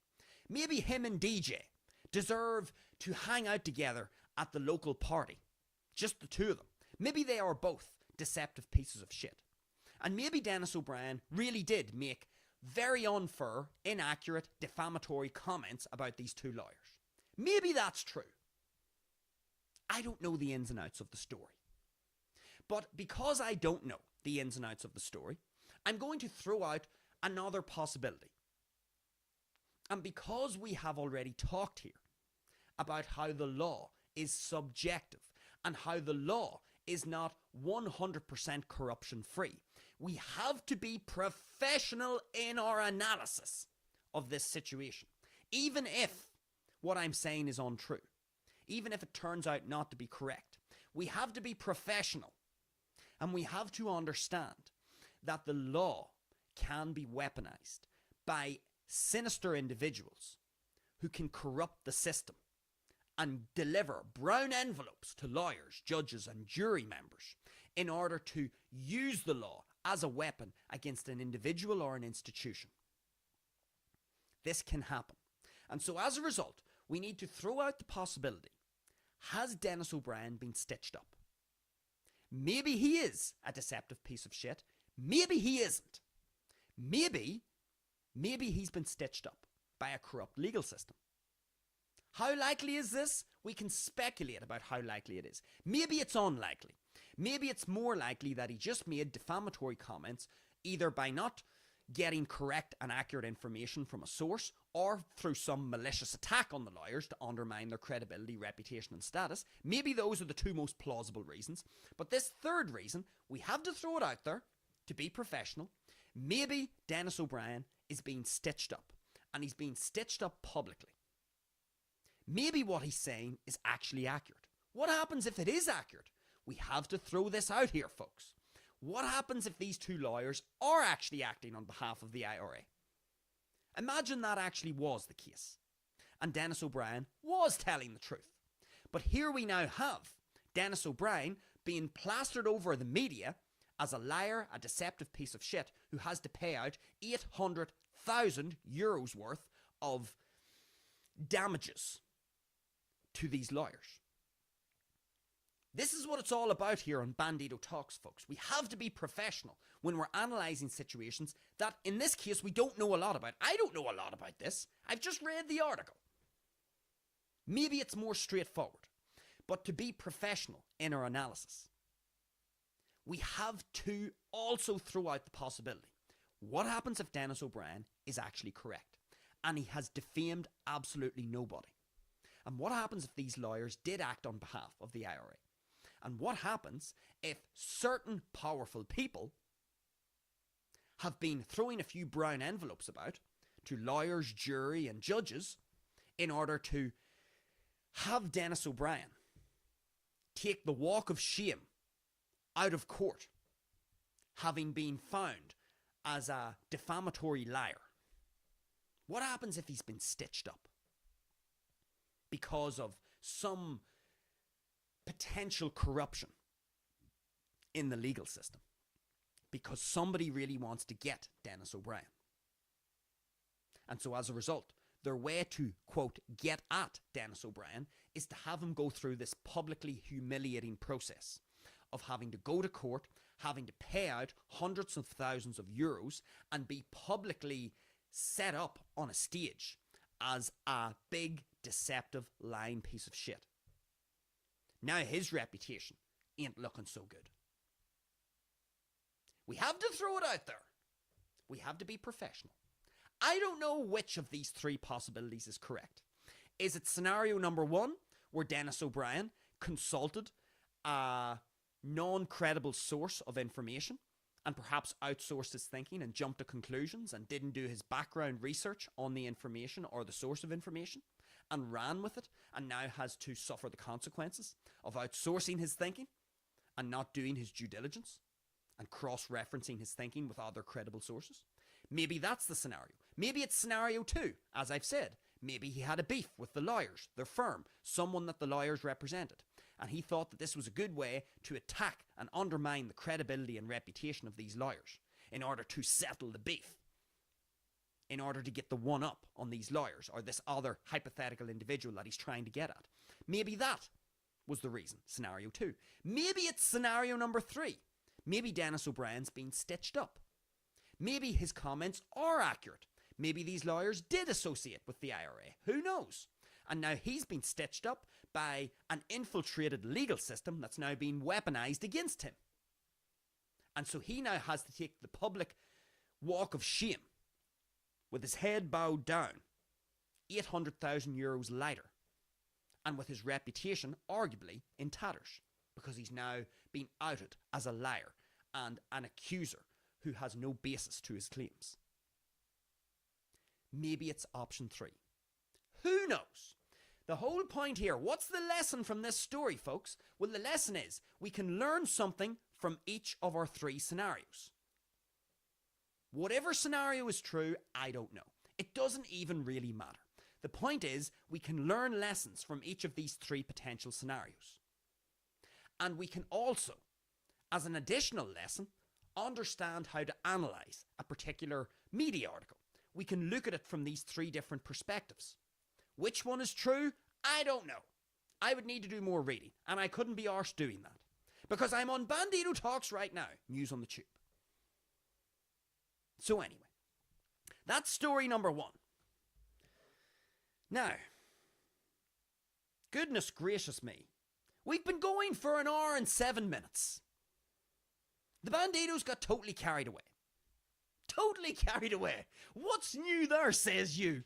Maybe him and DJ deserve to hang out together at the local party. Just the two of them. Maybe they are both deceptive pieces of shit. And maybe Dennis O'Brien really did make very unfair, inaccurate, defamatory comments about these two lawyers. Maybe that's true. I don't know the ins and outs of the story. But because I don't know the ins and outs of the story, I'm going to throw out another possibility. And because we have already talked here about how the law is subjective and how the law is not 100% corruption free, we have to be professional in our analysis of this situation. Even if what I'm saying is untrue, even if it turns out not to be correct, we have to be professional. And we have to understand that the law can be weaponized by sinister individuals who can corrupt the system and deliver brown envelopes to lawyers, judges, and jury members in order to use the law as a weapon against an individual or an institution. This can happen. And so as a result, we need to throw out the possibility. Has Dennis O'Brien been stitched up? Maybe he is a deceptive piece of shit. Maybe he isn't. Maybe he's been stitched up by a corrupt legal system. How likely is this? We can speculate about how likely it is. Maybe it's unlikely. Maybe it's more likely that he just made defamatory comments either by not getting correct and accurate information from a source or through some malicious attack on the lawyers to undermine their credibility, reputation and status. Maybe those are the two most plausible reasons. But this third reason, we have to throw it out there to be professional. Maybe Dennis O'Brien is being stitched up, and he's being stitched up publicly. Maybe what he's saying is actually accurate. What happens if it is accurate? We have to throw this out here, folks. What happens if these two lawyers are actually acting on behalf of the IRA? Imagine that actually was the case, and Dennis O'Brien was telling the truth. But here we now have Dennis O'Brien being plastered over the media as a liar, a deceptive piece of shit who has to pay out 800,000 euros worth of damages to these lawyers. This is what it's all about here on Bandido Talks, folks. We have to be professional when we're analysing situations that, in this case, we don't know a lot about. I don't know a lot about this. I've just read the article. Maybe it's more straightforward. But to be professional in our analysis, we have to also throw out the possibility. What happens if Dennis O'Brien is actually correct and he has defamed absolutely nobody? And what happens if these lawyers did act on behalf of the IRA? And what happens if certain powerful people have been throwing a few brown envelopes about to lawyers, jury and judges in order to have Dennis O'Brien take the walk of shame out of court, having been found as a defamatory liar? What happens if he's been stitched up because of some potential corruption in the legal system? Because somebody really wants to get Dennis O'Brien. And so as a result, their way to, quote, get at Dennis O'Brien is to have him go through this publicly humiliating process of having to go to court, having to pay out hundreds of thousands of euros, and be publicly set up on a stage as a big, deceptive, lying piece of shit. Now his reputation ain't looking so good. We have to throw it out there. We have to be professional. I don't know which of these three possibilities is correct. Is it scenario number one, where Dennis O'Brien consulted a non-credible source of information and perhaps outsourced his thinking and jumped to conclusions and didn't do his background research on the information or the source of information and ran with it and now has to suffer the consequences of outsourcing his thinking and not doing his due diligence and cross-referencing his thinking with other credible sources? Maybe that's the scenario. Maybe it's scenario two, as I've said. Maybe he had a beef with the lawyers, their firm, someone that the lawyers represented, and he thought that this was a good way to attack and undermine the credibility and reputation of these lawyers in order to settle the beef, in order to get the one-up on these lawyers or this other hypothetical individual that he's trying to get at. Maybe that was the reason, scenario two. Maybe it's scenario number three. Maybe Dennis O'Brien's been stitched up. Maybe his comments are accurate. Maybe these lawyers did associate with the IRA. Who knows? And now he's been stitched up by an infiltrated legal system that's now been weaponized against him. And so he now has to take the public walk of shame with his head bowed down, 800,000 euros lighter, and with his reputation arguably in tatters, because he's now been outed as a liar and an accuser who has no basis to his claims. Maybe it's option 3. Who knows? The whole point here, what's the lesson from this story, folks? Well, the lesson is we can learn something from each of our 3 scenarios. Whatever scenario is true, I don't know. It doesn't even really matter. The point is, we can learn lessons from each of these 3 potential scenarios. And we can also, as an additional lesson, understand how to analyse a particular media article. We can look at it from these 3 different perspectives. Which one is true? I don't know. I would need to do more reading, and I couldn't be arsed doing that. Because I'm on Bandido Talks right now, news on the tube. So anyway, that's story number 1. Now, goodness gracious me, we've been going for 1 hour and 7 minutes. The Bandidos got totally carried away. Totally carried away. What's new there, says you?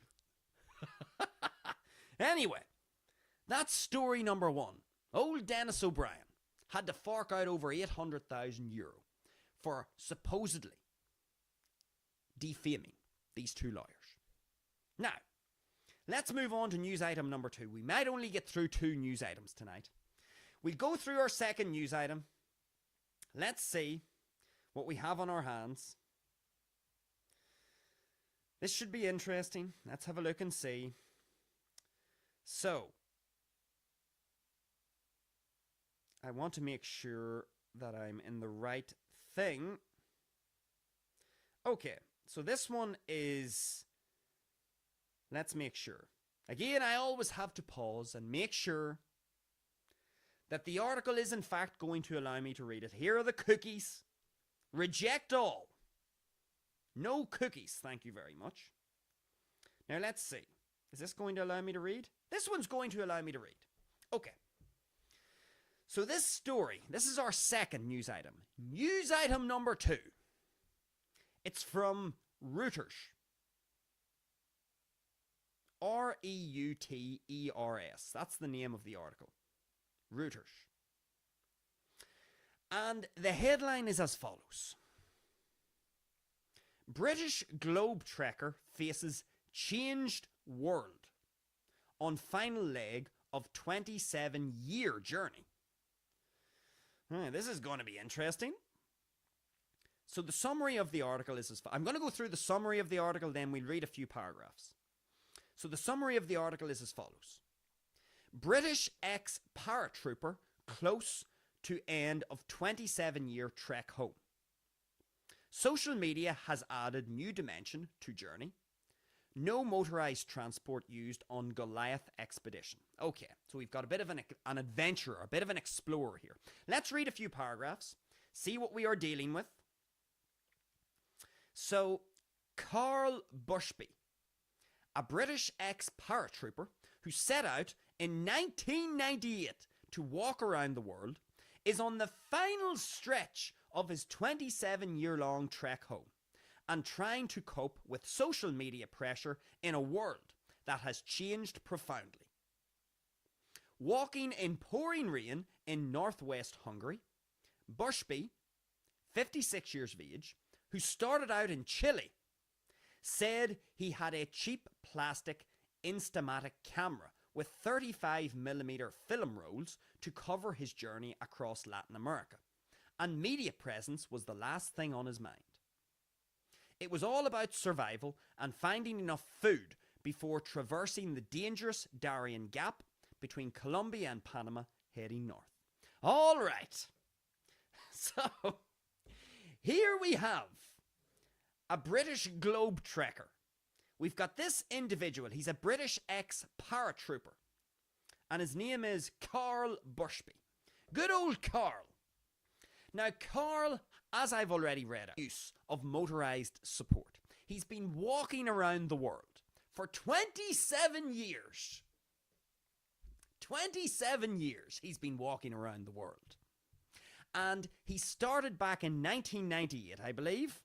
Anyway, that's story number 1. Old Dennis O'Brien had to fork out over 800,000 euro for supposedly defaming these 2 lawyers. Now, let's move on to news item number 2. We might only get through 2 news items tonight. We'll go through our second news item. Let's see what we have on our hands. This should be interesting. Let's have a look and see. So, I want to make sure that I'm in the right thing. Okay, so this one is... Let's make sure. Again, I always have to pause and make sure that the article is in fact going to allow me to read it. Here are the cookies. Reject all. No cookies, thank you very much. Now let's see. Is this going to allow me to read? This one's going to allow me to read. Okay. So this story, this is our second news item. News item number 2. It's from Reuters. Reuters. That's the name of the article. Reuters. And the headline is as follows. British globe trekker faces changed world on final leg of 27-year journey. This is going to be interesting. So the summary of the article is as follows. I'm going to go through the summary of the article, then we'll read a few paragraphs. So the summary of the article is as follows. British ex-paratrooper close to end of 27-year trek home. Social media has added new dimension to journey. No motorised transport used on Goliath expedition. Okay, so we've got a bit of an adventurer, a bit of an explorer here. Let's read a few paragraphs, see what we are dealing with. So, Carl Bushby, a British ex-paratrooper who set out in 1998 to walk around the world, is on the final stretch of his 27-year-long trek home and trying to cope with social media pressure in a world that has changed profoundly. Walking in pouring rain in northwest Hungary, Bushby, 56 years of age, who started out in Chile, said he had a cheap plastic Instamatic camera with 35mm film rolls to cover his journey across Latin America, and media presence was the last thing on his mind. It was all about survival and finding enough food before traversing the dangerous Darien Gap between Colombia and Panama heading north. All right. So, here we have a British globe trekker. We've got this individual. He's a British ex-paratrooper. And his name is Carl Bushby. Good old Carl. Now, Carl, as I've already read out, use of motorised support. He's been walking around the world for 27 years. 27 years he's been walking around the world. And he started back in 1998, I believe.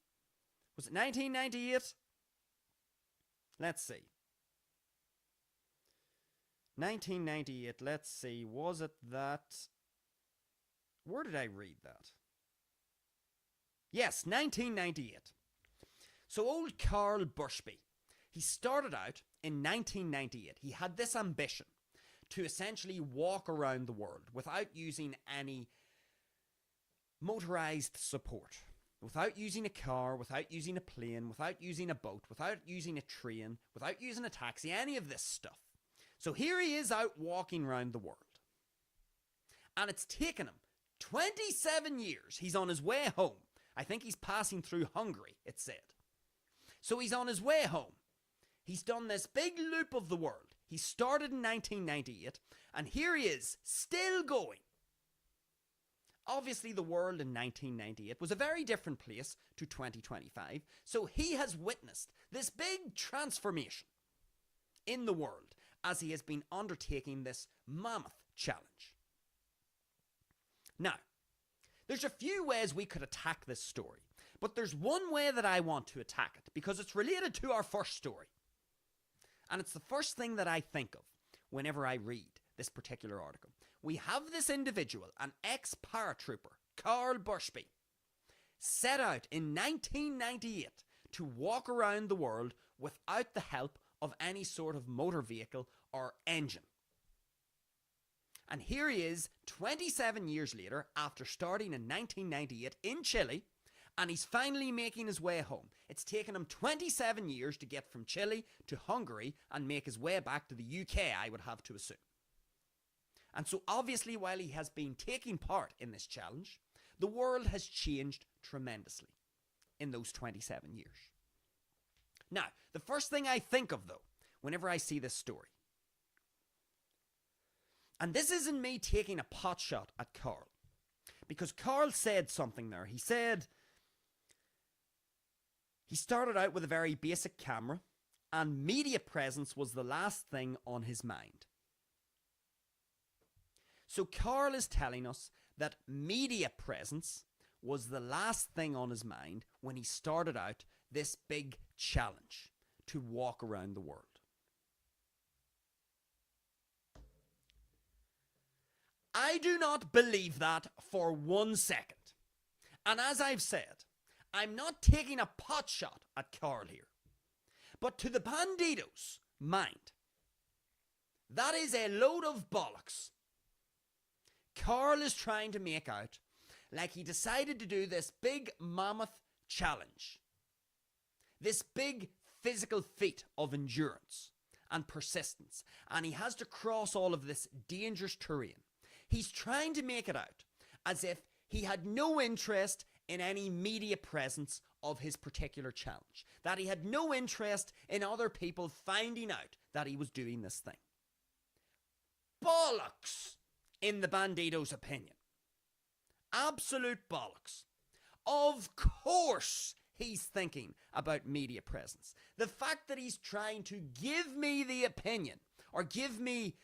Was it 1998? Let's see. 1998, let's see. Was it that? Where did I read that? Yes, 1998. So old Carl Bushby, he started out in 1998. He had this ambition to essentially walk around the world without using any motorized support, without using a car, without using a plane, without using a boat, without using a train, without using a taxi, any of this stuff. So here he is out walking around the world. And it's taken him 27 years. He's on his way home. I think he's passing through Hungary, it said. So he's on his way home. He's done this big loop of the world. He started in 1998, and here he is, still going. Obviously, the world in 1998 was a very different place to 2025, so he has witnessed this big transformation in the world as he has been undertaking this mammoth challenge. Now, there's a few ways we could attack this story, but there's one way that I want to attack it because it's related to our first story. And it's the first thing that I think of whenever I read this particular article. We have this individual, an ex-paratrooper, Carl Bushby, set out in 1998 to walk around the world without the help of any sort of motor vehicle or engine. And here he is 27 years later after starting in 1998 in Chile, and he's finally making his way home. It's taken him 27 years to get from Chile to Hungary and make his way back to the UK, I would have to assume. And so obviously while he has been taking part in this challenge, the world has changed tremendously in those 27 years. Now, the first thing I think of though, whenever I see this story, and this isn't me taking a pot shot at Carl, because Carl said something there. He said he started out with a very basic camera and media presence was the last thing on his mind. So Carl is telling us that media presence was the last thing on his mind when he started out this big challenge to walk around the world. I do not believe that for 1 second. And as I've said, I'm not taking a pot shot at Carl here. But to the Bandido's mind, that is a load of bollocks. Carl is trying to make out like he decided to do this big mammoth challenge. This big physical feat of endurance and persistence. And he has to cross all of this dangerous terrain. He's trying to make it out as if he had no interest in any media presence of his particular challenge. That he had no interest in other people finding out that he was doing this thing. Bollocks, in the Bandido's opinion. Absolute bollocks. Of course he's thinking about media presence. The fact that he's trying to give me the opinion, or give me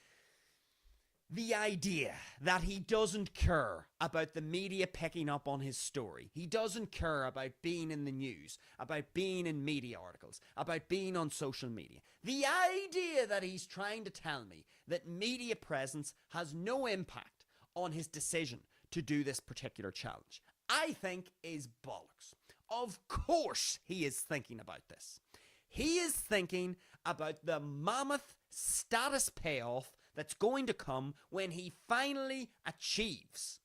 the idea that he doesn't care about the media picking up on his story. He doesn't care about being in the news, about being in media articles, about being on social media. The idea that he's trying to tell me that media presence has no impact on his decision to do this particular challenge, I think is bollocks. Of course he is thinking about this. He is thinking about the mammoth status payoff that's going to come when he finally achieves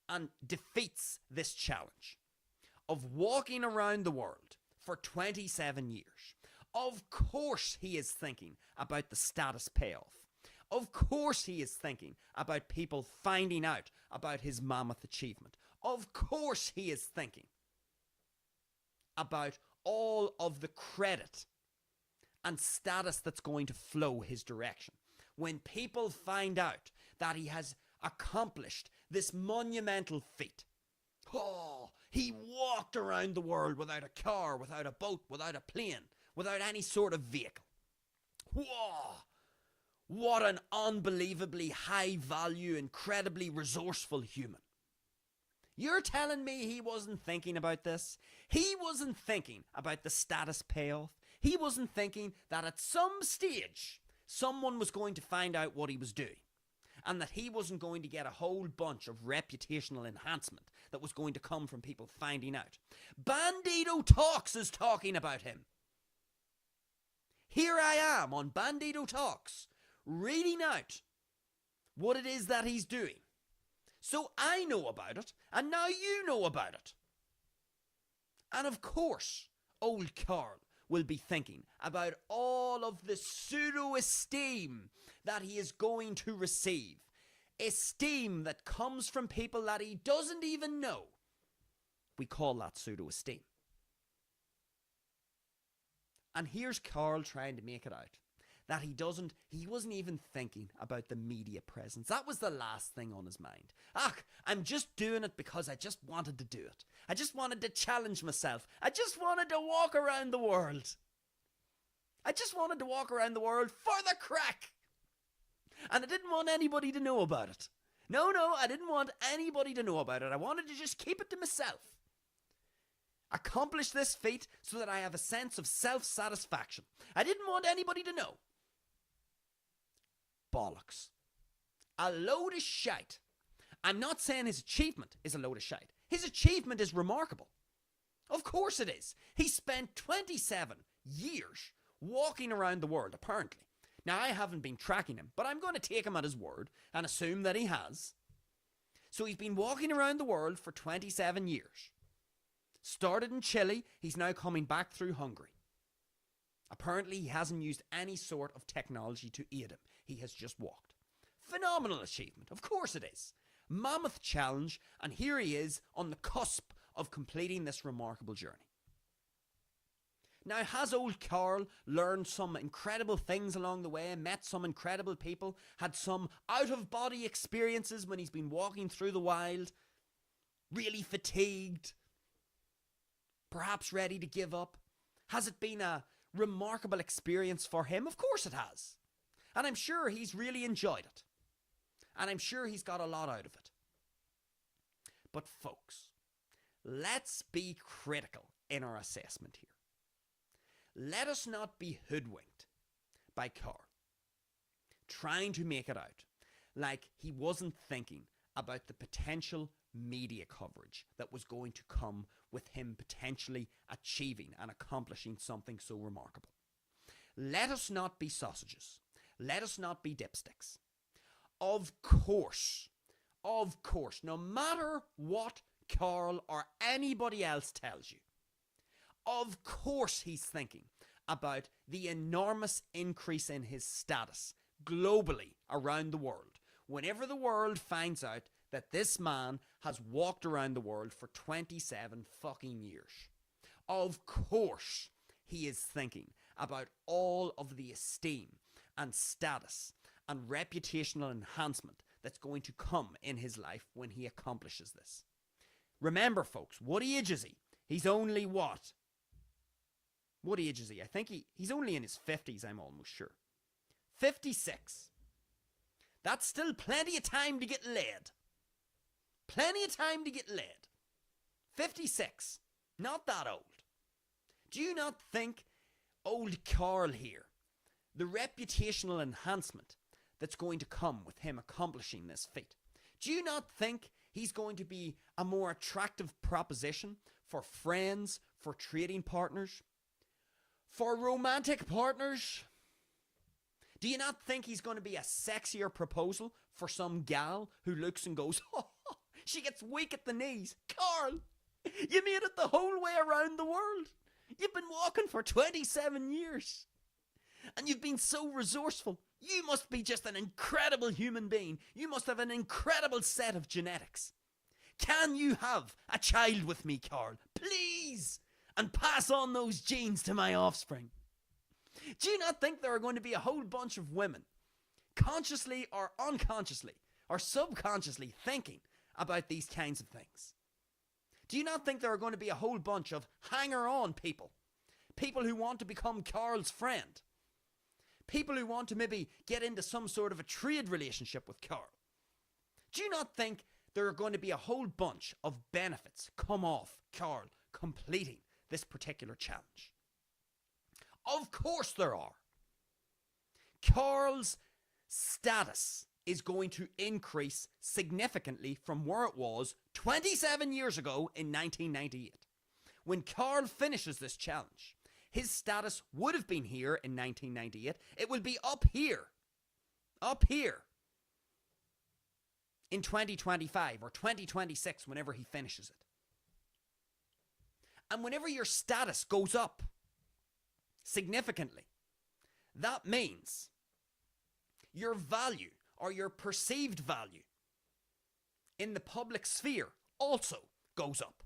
and defeats this challenge of walking around the world for 27 years. Of course he is thinking about the status payoff. Of course he is thinking about people finding out about his mammoth achievement. Of course he is thinking about all of the credit and status that's going to flow his direction when people find out that he has accomplished this monumental feat. Oh, he walked around the world without a car, without a boat, without a plane, without any sort of vehicle. Whoa! What an unbelievably high value, incredibly resourceful human. You're telling me he wasn't thinking about this? He wasn't thinking about the status payoff. He wasn't thinking that at some stage, someone was going to find out what he was doing. And that he wasn't going to get a whole bunch of reputational enhancement that was going to come from people finding out. Bandido Talks is talking about him. Here I am on Bandido Talks, reading out what it is that he's doing. So I know about it, and now you know about it. And of course, old Carl will be thinking about all of the pseudo-esteem that he is going to receive. Esteem that comes from people that he doesn't even know. We call that pseudo-esteem. And here's Carl trying to make it out that he wasn't even thinking about the media presence. That was the last thing on his mind. I'm just doing it because I just wanted to do it. I just wanted to challenge myself. I just wanted to walk around the world. I just wanted to walk around the world for the crack. And I didn't want anybody to know about it. No, I didn't want anybody to know about it. I wanted to just keep it to myself. Accomplish this feat so that I have a sense of self-satisfaction. I didn't want anybody to know. Bollocks. A load of shite. I'm not saying his achievement is a load of shite. His achievement is remarkable. Of course it is. He spent 27 years walking around the world, apparently. Now, I haven't been tracking him, but I'm going to take him at his word and assume that he has. So he's been walking around the world for 27 years. Started in Chile, he's now coming back through Hungary. Apparently, he hasn't used any sort of technology to aid him. He has just walked. Phenomenal achievement. Of course it is. Mammoth challenge, and here he is on the cusp of completing this remarkable journey. Now, has old Carl learned some incredible things along the way, met some incredible people, had some out-of-body experiences when he's been walking through the wild, really fatigued, perhaps ready to give up? Has it been a remarkable experience for him? Of course it has. And I'm sure he's really enjoyed it. And I'm sure he's got a lot out of it. But folks, let's be critical in our assessment here. Let us not be hoodwinked by Carl, trying to make it out like he wasn't thinking about the potential media coverage that was going to come with him potentially achieving and accomplishing something so remarkable. Let us not be sausages. Let us not be dipsticks. Of course, no matter what Carl or anybody else tells you, of course he's thinking about the enormous increase in his status globally around the world. Whenever the world finds out that this man has walked around the world for 27 fucking years. Of course he is thinking about all of the esteem and status and reputational enhancement that's going to come in his life when he accomplishes this. Remember, folks, what age is he? He's only what? What age is he? I think he's only in his 50s, I'm almost sure. 56. That's still plenty of time to get laid. Plenty of time to get laid. 56. Not that old. Do you not think old Carl here, the reputational enhancement that's going to come with him accomplishing this feat, do you not think he's going to be a more attractive proposition for friends, for trading partners, for romantic partners? Do you not think he's going to be a sexier proposal for some gal who looks and goes, oh, she gets weak at the knees? Carl, you made it the whole way around the world. You've been walking for 27 years. And you've been so resourceful. You must be just an incredible human being. You must have an incredible set of genetics. Can you have a child with me, Carl? Please! And pass on those genes to my offspring. Do you not think there are going to be a whole bunch of women, consciously or unconsciously, or subconsciously thinking about these kinds of things? Do you not think there are going to be a whole bunch of hanger-on people? People who want to become Carl's friend? People who want to maybe get into some sort of a trade relationship with Carl. Do you not think there are going to be a whole bunch of benefits come off Carl completing this particular challenge? Of course there are. Carl's status is going to increase significantly from where it was 27 years ago in 1998. When Carl finishes this challenge, his status would have been here in 1998. It will be up here in 2025 or 2026 whenever he finishes it. And whenever your status goes up significantly, that means your value or your perceived value in the public sphere also goes up.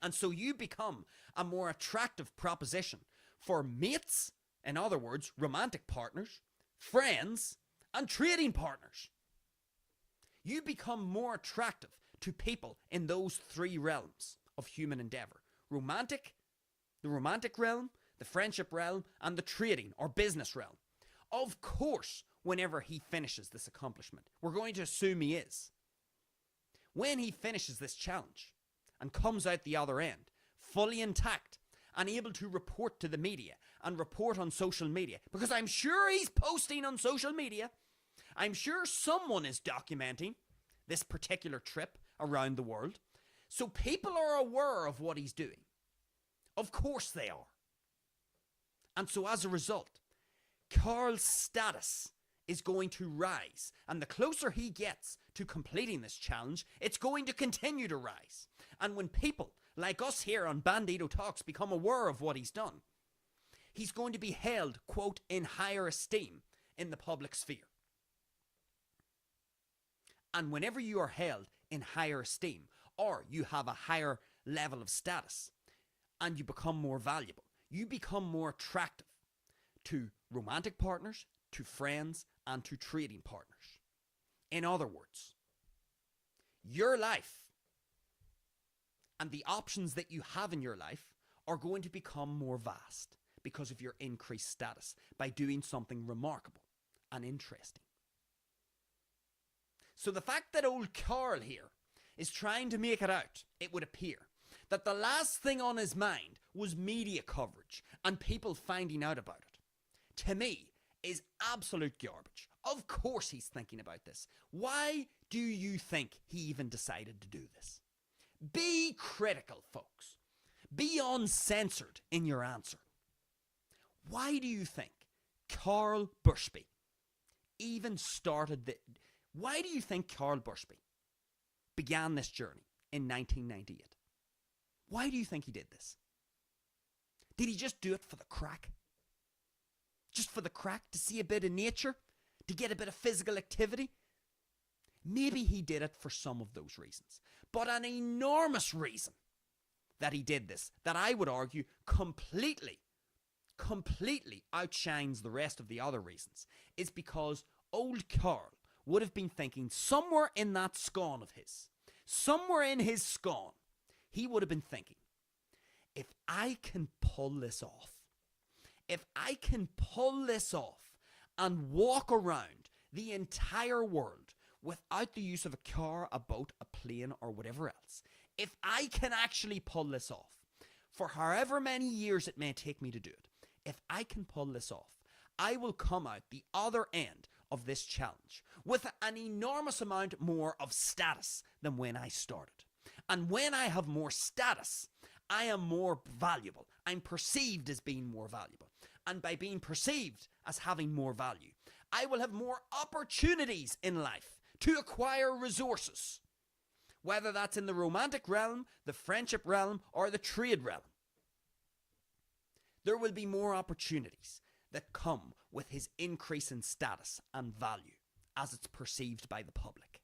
And so you become a more attractive proposition for mates, in other words, romantic partners, friends, and trading partners. You become more attractive to people in those three realms of human endeavor. The romantic realm, the friendship realm, and the trading or business realm. Of course, whenever he finishes this accomplishment, we're going to assume he is. When he finishes this challenge and comes out the other end, fully intact and able to report to the media and report on social media, because I'm sure he's posting on social media, I'm sure someone is documenting this particular trip around the world, so people are aware of what he's doing. Of course they are. And so as a result, Carl's status is going to rise. And the closer he gets to completing this challenge, it's going to continue to rise. And when people like us here on Bandido Talks become aware of what he's done, he's going to be held, quote, in higher esteem in the public sphere. And whenever you are held in higher esteem, or you have a higher level of status, and you become more valuable, you become more attractive to romantic partners, to friends, and to trading partners. In other words, your life and the options that you have in your life are going to become more vast because of your increased status by doing something remarkable and interesting. So the fact that old Carl here is trying to make it out, it would appear, that the last thing on his mind was media coverage and people finding out about it, to me, is absolute garbage. Of course he's thinking about this. Why do you think he even decided to do this? Be critical, folks. Be uncensored in your answer. Why do you think Carl Bushby even started the... Why do you think Carl Bushby began this journey in 1998? Why do you think he did this? Did he just do it for the crack? Just for the crack, to see a bit of nature? To get a bit of physical activity? Maybe he did it for some of those reasons. But an enormous reason that he did this, that I would argue completely outshines the rest of the other reasons, is because old Carl would have been thinking somewhere in that scone of his, somewhere in his scone, he would have been thinking, if I can pull this off, and walk around the entire world without the use of a car, a boat, a plane, or whatever else, if I can actually pull this off, for however many years it may take me to do it, if I can pull this off, I will come out the other end of this challenge with an enormous amount more of status than when I started. And when I have more status, I am more valuable. I'm perceived as being more valuable. And by being perceived as having more value, I will have more opportunities in life to acquire resources. Whether that's in the romantic realm, the friendship realm, or the trade realm. There will be more opportunities that come with his increase in status and value as it's perceived by the public.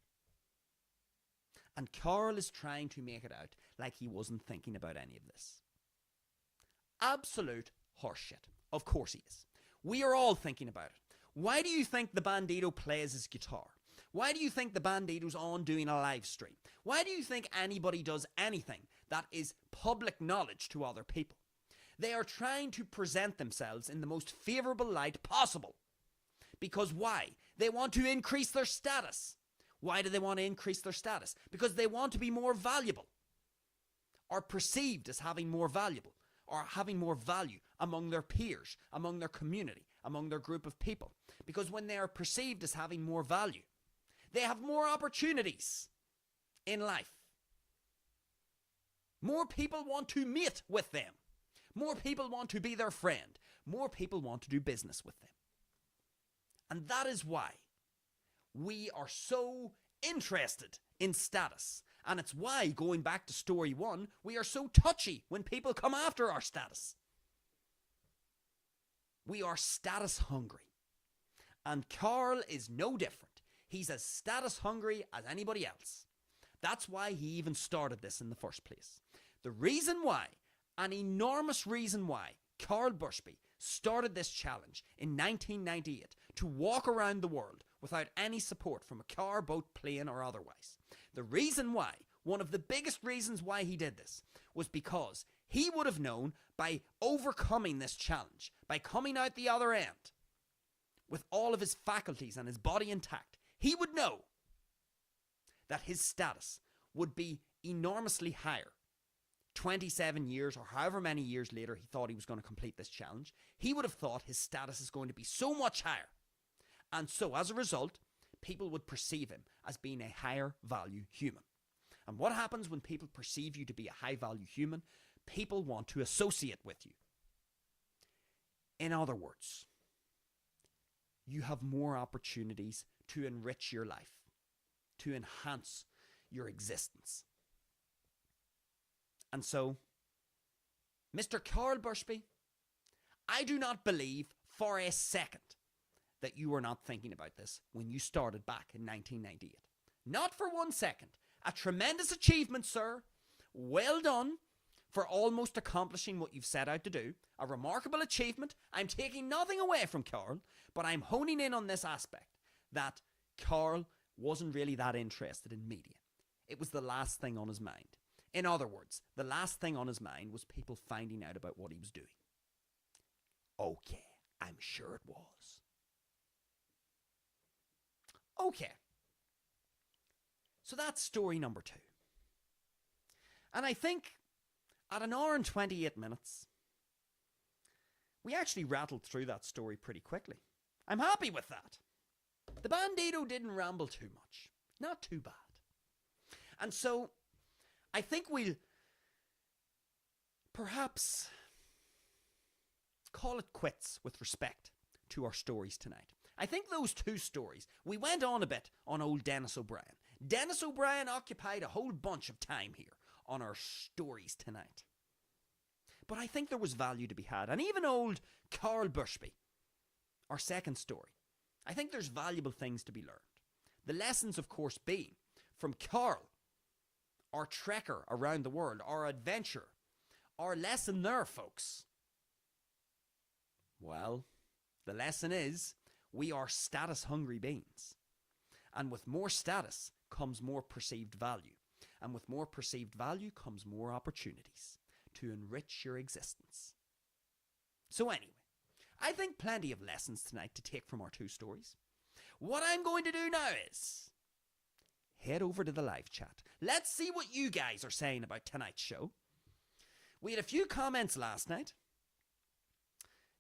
And Carl is trying to make it out like he wasn't thinking about any of this. Absolute horseshit. Of course he is. We are all thinking about it. Why do you think the Bandido plays his guitar? Why do you think the Bandido's on doing a live stream? Why do you think anybody does anything that is public knowledge to other people? They are trying to present themselves in the most favorable light possible. Because why? They want to increase their status. Why do they want to increase their status? Because they want to be more valuable, or perceived as having more valuable, or having more value among their peers, among their community, among their group of people. Because when they are perceived as having more value, they have more opportunities in life. More people want to mate with them. More people want to be their friend. More people want to do business with them. And that is why we are so interested in status. And it's why, going back to story 1, we are so touchy when people come after our status. We are status hungry. And Carl is no different. He's as status hungry as anybody else. That's why he even started this in the first place. The reason why, an enormous reason why, Carl Bushby started this challenge in 1998 to walk around the world without any support from a car, boat, plane, or otherwise. The reason why, one of the biggest reasons why he did this, was because he would have known by overcoming this challenge, by coming out the other end with all of his faculties and his body intact, he would know that his status would be enormously higher. 27 years or however many years later he thought he was going to complete this challenge, he would have thought his status is going to be so much higher. And so as a result, people would perceive him as being a higher value human. And what happens when people perceive you to be a high value human? People want to associate with you. In other words, you have more opportunities to enrich your life, to enhance your existence. And so, Mr. Carl Bushby, I do not believe for a second that you were not thinking about this when you started back in 1998. Not for 1 second. A tremendous achievement, sir. Well done for almost accomplishing what you've set out to do. A remarkable achievement. I'm taking nothing away from Carl, but I'm honing in on this aspect, that Carl wasn't really that interested in media. It was the last thing on his mind. In other words, the last thing on his mind was people finding out about what he was doing. Okay, I'm sure it was. Okay. So that's story number 2. And I think at 1 hour and 28 minutes, we actually rattled through that story pretty quickly. I'm happy with that. The Bandido didn't ramble too much. Not too bad. And so, I think we'll perhaps call it quits with respect to our stories tonight. I think those 2 stories, we went on a bit on old Dennis O'Brien. Dennis O'Brien occupied a whole bunch of time here on our stories tonight. But I think there was value to be had. And even old Carl Bushby, our second story, I think there's valuable things to be learned. The lessons, of course, being from Carl, our trekker around the world, our adventure, our lesson there, folks. Well, the lesson is we are status-hungry beings. And with more status comes more perceived value. And with more perceived value comes more opportunities to enrich your existence. So anyway, I think plenty of lessons tonight to take from our 2 stories. What I'm going to do now is head over to the live chat. Let's see what you guys are saying about tonight's show. We had a few comments last night.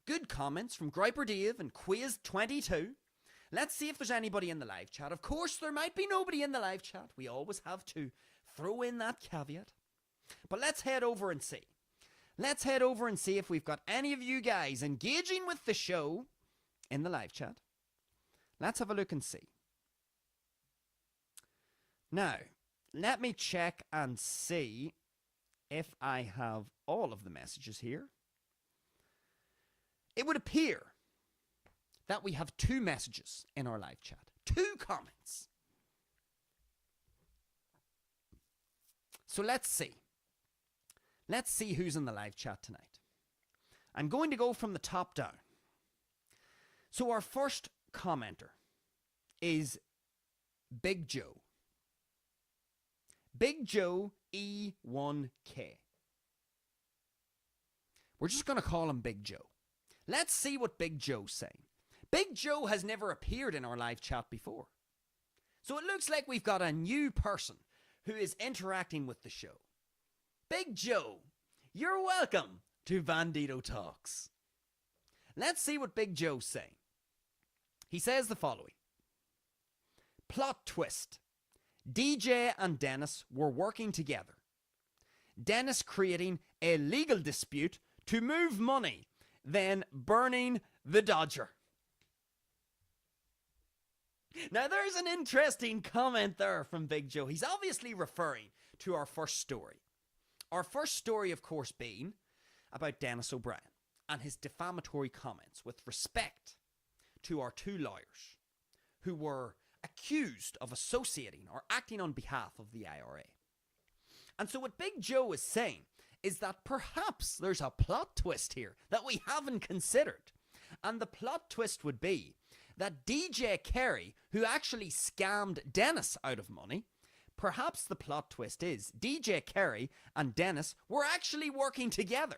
Good comments from Griper Dave and Quiz22. Let's see if there's anybody in the live chat. Of course, there might be nobody in the live chat. We always have to throw in that caveat. But let's head over and see. Let's head over and see if we've got any of you guys engaging with the show in the live chat. Let's have a look and see. Now, let me check and see if I have all of the messages here. It would appear that we have 2 messages in our live chat. 2 comments. So let's see. Let's see who's in the live chat tonight. I'm going to go from the top down. So our first commenter is Big Joe. Big Joe E1K. We're just going to call him Big Joe. Let's see what Big Joe's saying. Big Joe has never appeared in our live chat before. So it looks like we've got a new person who is interacting with the show. Big Joe, you're welcome to Bandido Talks. Let's see what Big Joe's saying. He says the following. Plot twist. DJ and Dennis were working together. Dennis creating a legal dispute to move money, then burning the Dodger. Now there's an interesting comment there from Big Joe. He's obviously referring to our first story. Our first story, of course, being about Dennis O'Brien and his defamatory comments with respect to our two lawyers who were accused of associating or acting on behalf of the IRA. And so what Big Joe is saying is that perhaps there's a plot twist here that we haven't considered. And the plot twist would be that DJ Kerry, who actually scammed Dennis out of money, perhaps the plot twist is DJ Kerry and Dennis were actually working together.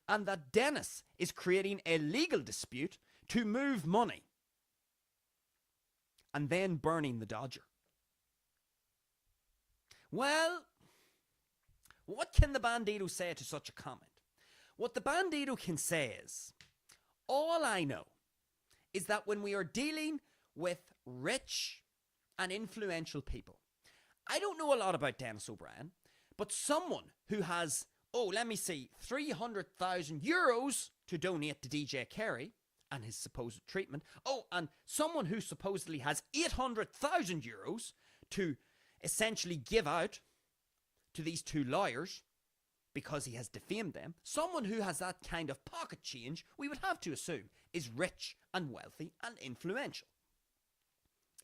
And that Dennis is creating a legal dispute to move money and then burning the Dodger. Well, what can the Bandido say to such a comment? What the Bandido can say is, all I know is that when we are dealing with rich and influential people, I don't know a lot about Dennis O'Brien, but someone who has, 300,000 euros to donate to DJ Kerry and his supposed treatment. And someone who supposedly has 800,000 euros to essentially give out to these two lawyers because he has defamed them. Someone who has that kind of pocket change, we would have to assume, is rich and wealthy and influential,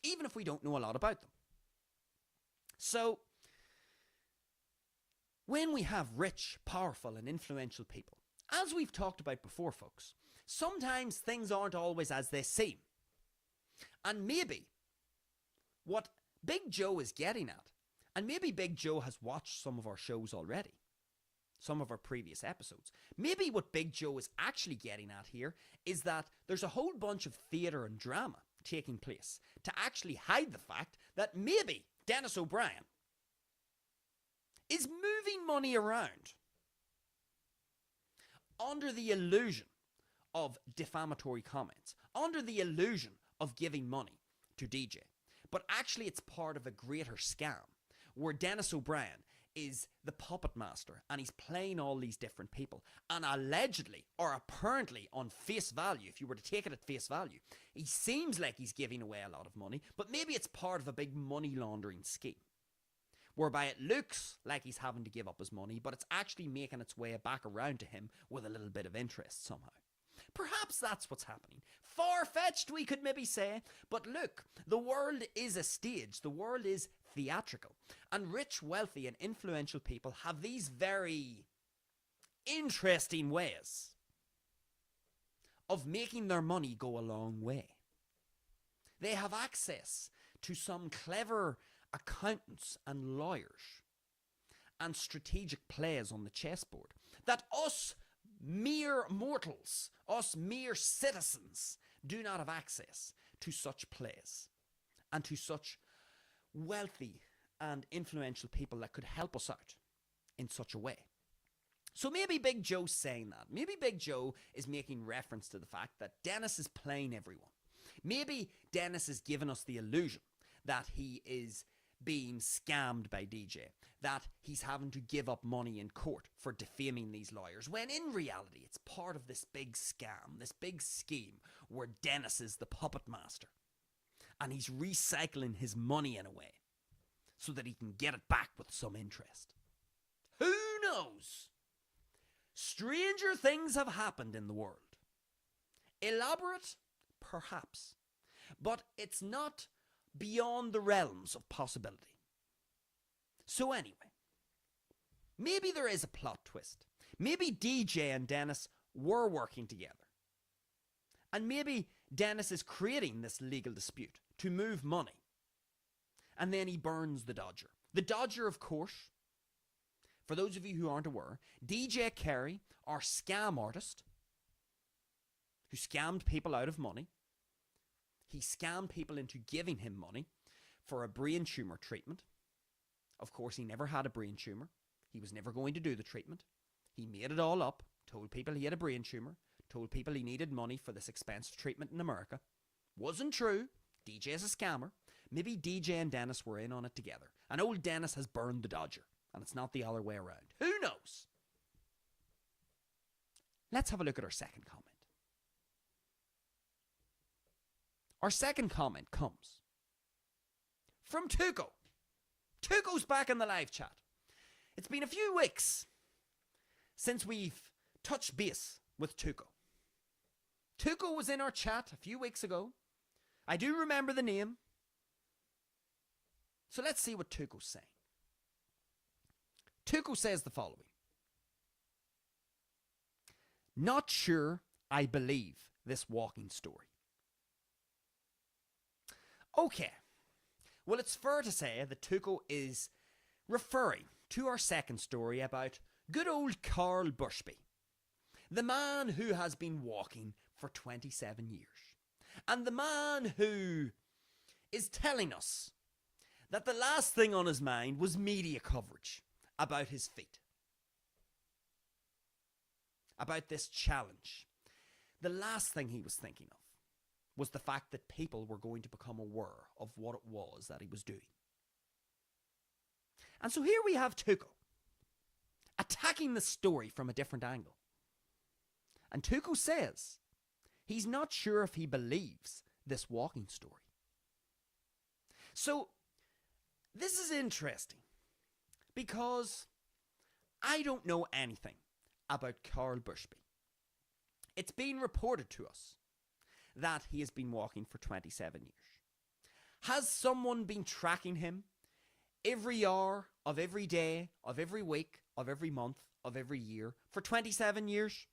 even if we don't know a lot about them. So, when we have rich, powerful and influential people, as we've talked about before, folks, sometimes things aren't always as they seem. And maybe what Big Joe is getting at, and maybe Big Joe has watched some of our shows already, some of our previous episodes, maybe what Big Joe is actually getting at here is that there's a whole bunch of theatre and drama taking place to actually hide the fact that maybe Dennis O'Brien is moving money around under the illusion of defamatory comments, under the illusion of giving money to DJ. But actually it's part of a greater scam where Dennis O'Brien is the puppet master and he's playing all these different people. And allegedly, or apparently on face value, if you were to take it at face value, he seems like he's giving away a lot of money, but maybe it's part of a big money laundering scheme, whereby it looks like he's having to give up his money, but it's actually making its way back around to him with a little bit of interest somehow. Perhaps that's what's happening. Far-fetched, we could maybe say, but look, the world is a stage, the world is theatrical, and rich, wealthy and influential people have these very interesting ways of making their money go a long way. They have access to some clever accountants and lawyers and strategic plays on the chessboard that us mere mortals, us mere citizens, do not have access to such plays and to such wealthy and influential people that could help us out in such a way. So maybe Big Joe's saying that. Maybe Big Joe is making reference to the fact that Dennis is playing everyone. Maybe Dennis is giving us the illusion that he is being scammed by DJ, that he's having to give up money in court for defaming these lawyers, when in reality it's part of this big scam, this big scheme where Dennis is the puppet master and he's recycling his money in a way so that he can get it back with some interest. Who knows? Stranger things have happened in the world. Elaborate? Perhaps. But it's not beyond the realms of possibility. So anyway, maybe there is a plot twist. Maybe DJ and Dennis were working together. And maybe Dennis is creating this legal dispute to move money. And then he burns the Dodger. The Dodger, of course, For those of you who aren't aware, DJ Carey, our scam artist, who scammed people out of money, he scammed people into giving him money for a brain tumour treatment. Of course, he never had a brain tumour. He was never going to do the treatment. He made it all up, told people he had a brain tumour, told people he needed money for this expensive treatment in America. Wasn't true. DJ's a scammer. Maybe DJ and Dennis were in on it together. And old Dennis has burned the Dodger. And it's not the other way around. Who knows? Let's have a look at our second comment. Our second comment comes from Tuco. Tuco's back in the live chat. It's been a few weeks since we've touched base with Tuco. Tuco was in our chat a few weeks ago. I do remember the name. So let's see what Tuco's saying. Tuco says the following. Not sure I believe this walking story. Okay. Well, it's fair to say that Tuco is referring to our second story about good old Carl Bushby, the man who has been walking for 27 years, and the man who is telling us that the last thing on his mind was media coverage about his feet, about this challenge. The last thing he was thinking of was the fact that people were going to become aware of what it was that he was doing. And so here we have Tuco attacking the story from a different angle. And Tuco says he's not sure if he believes this walking story. So this is interesting because I don't know anything about Carl Bushby. It's been reported to us that he has been walking for 27 years. Has someone been tracking him every hour of every day, of every week, of every month, of every year for 27 years?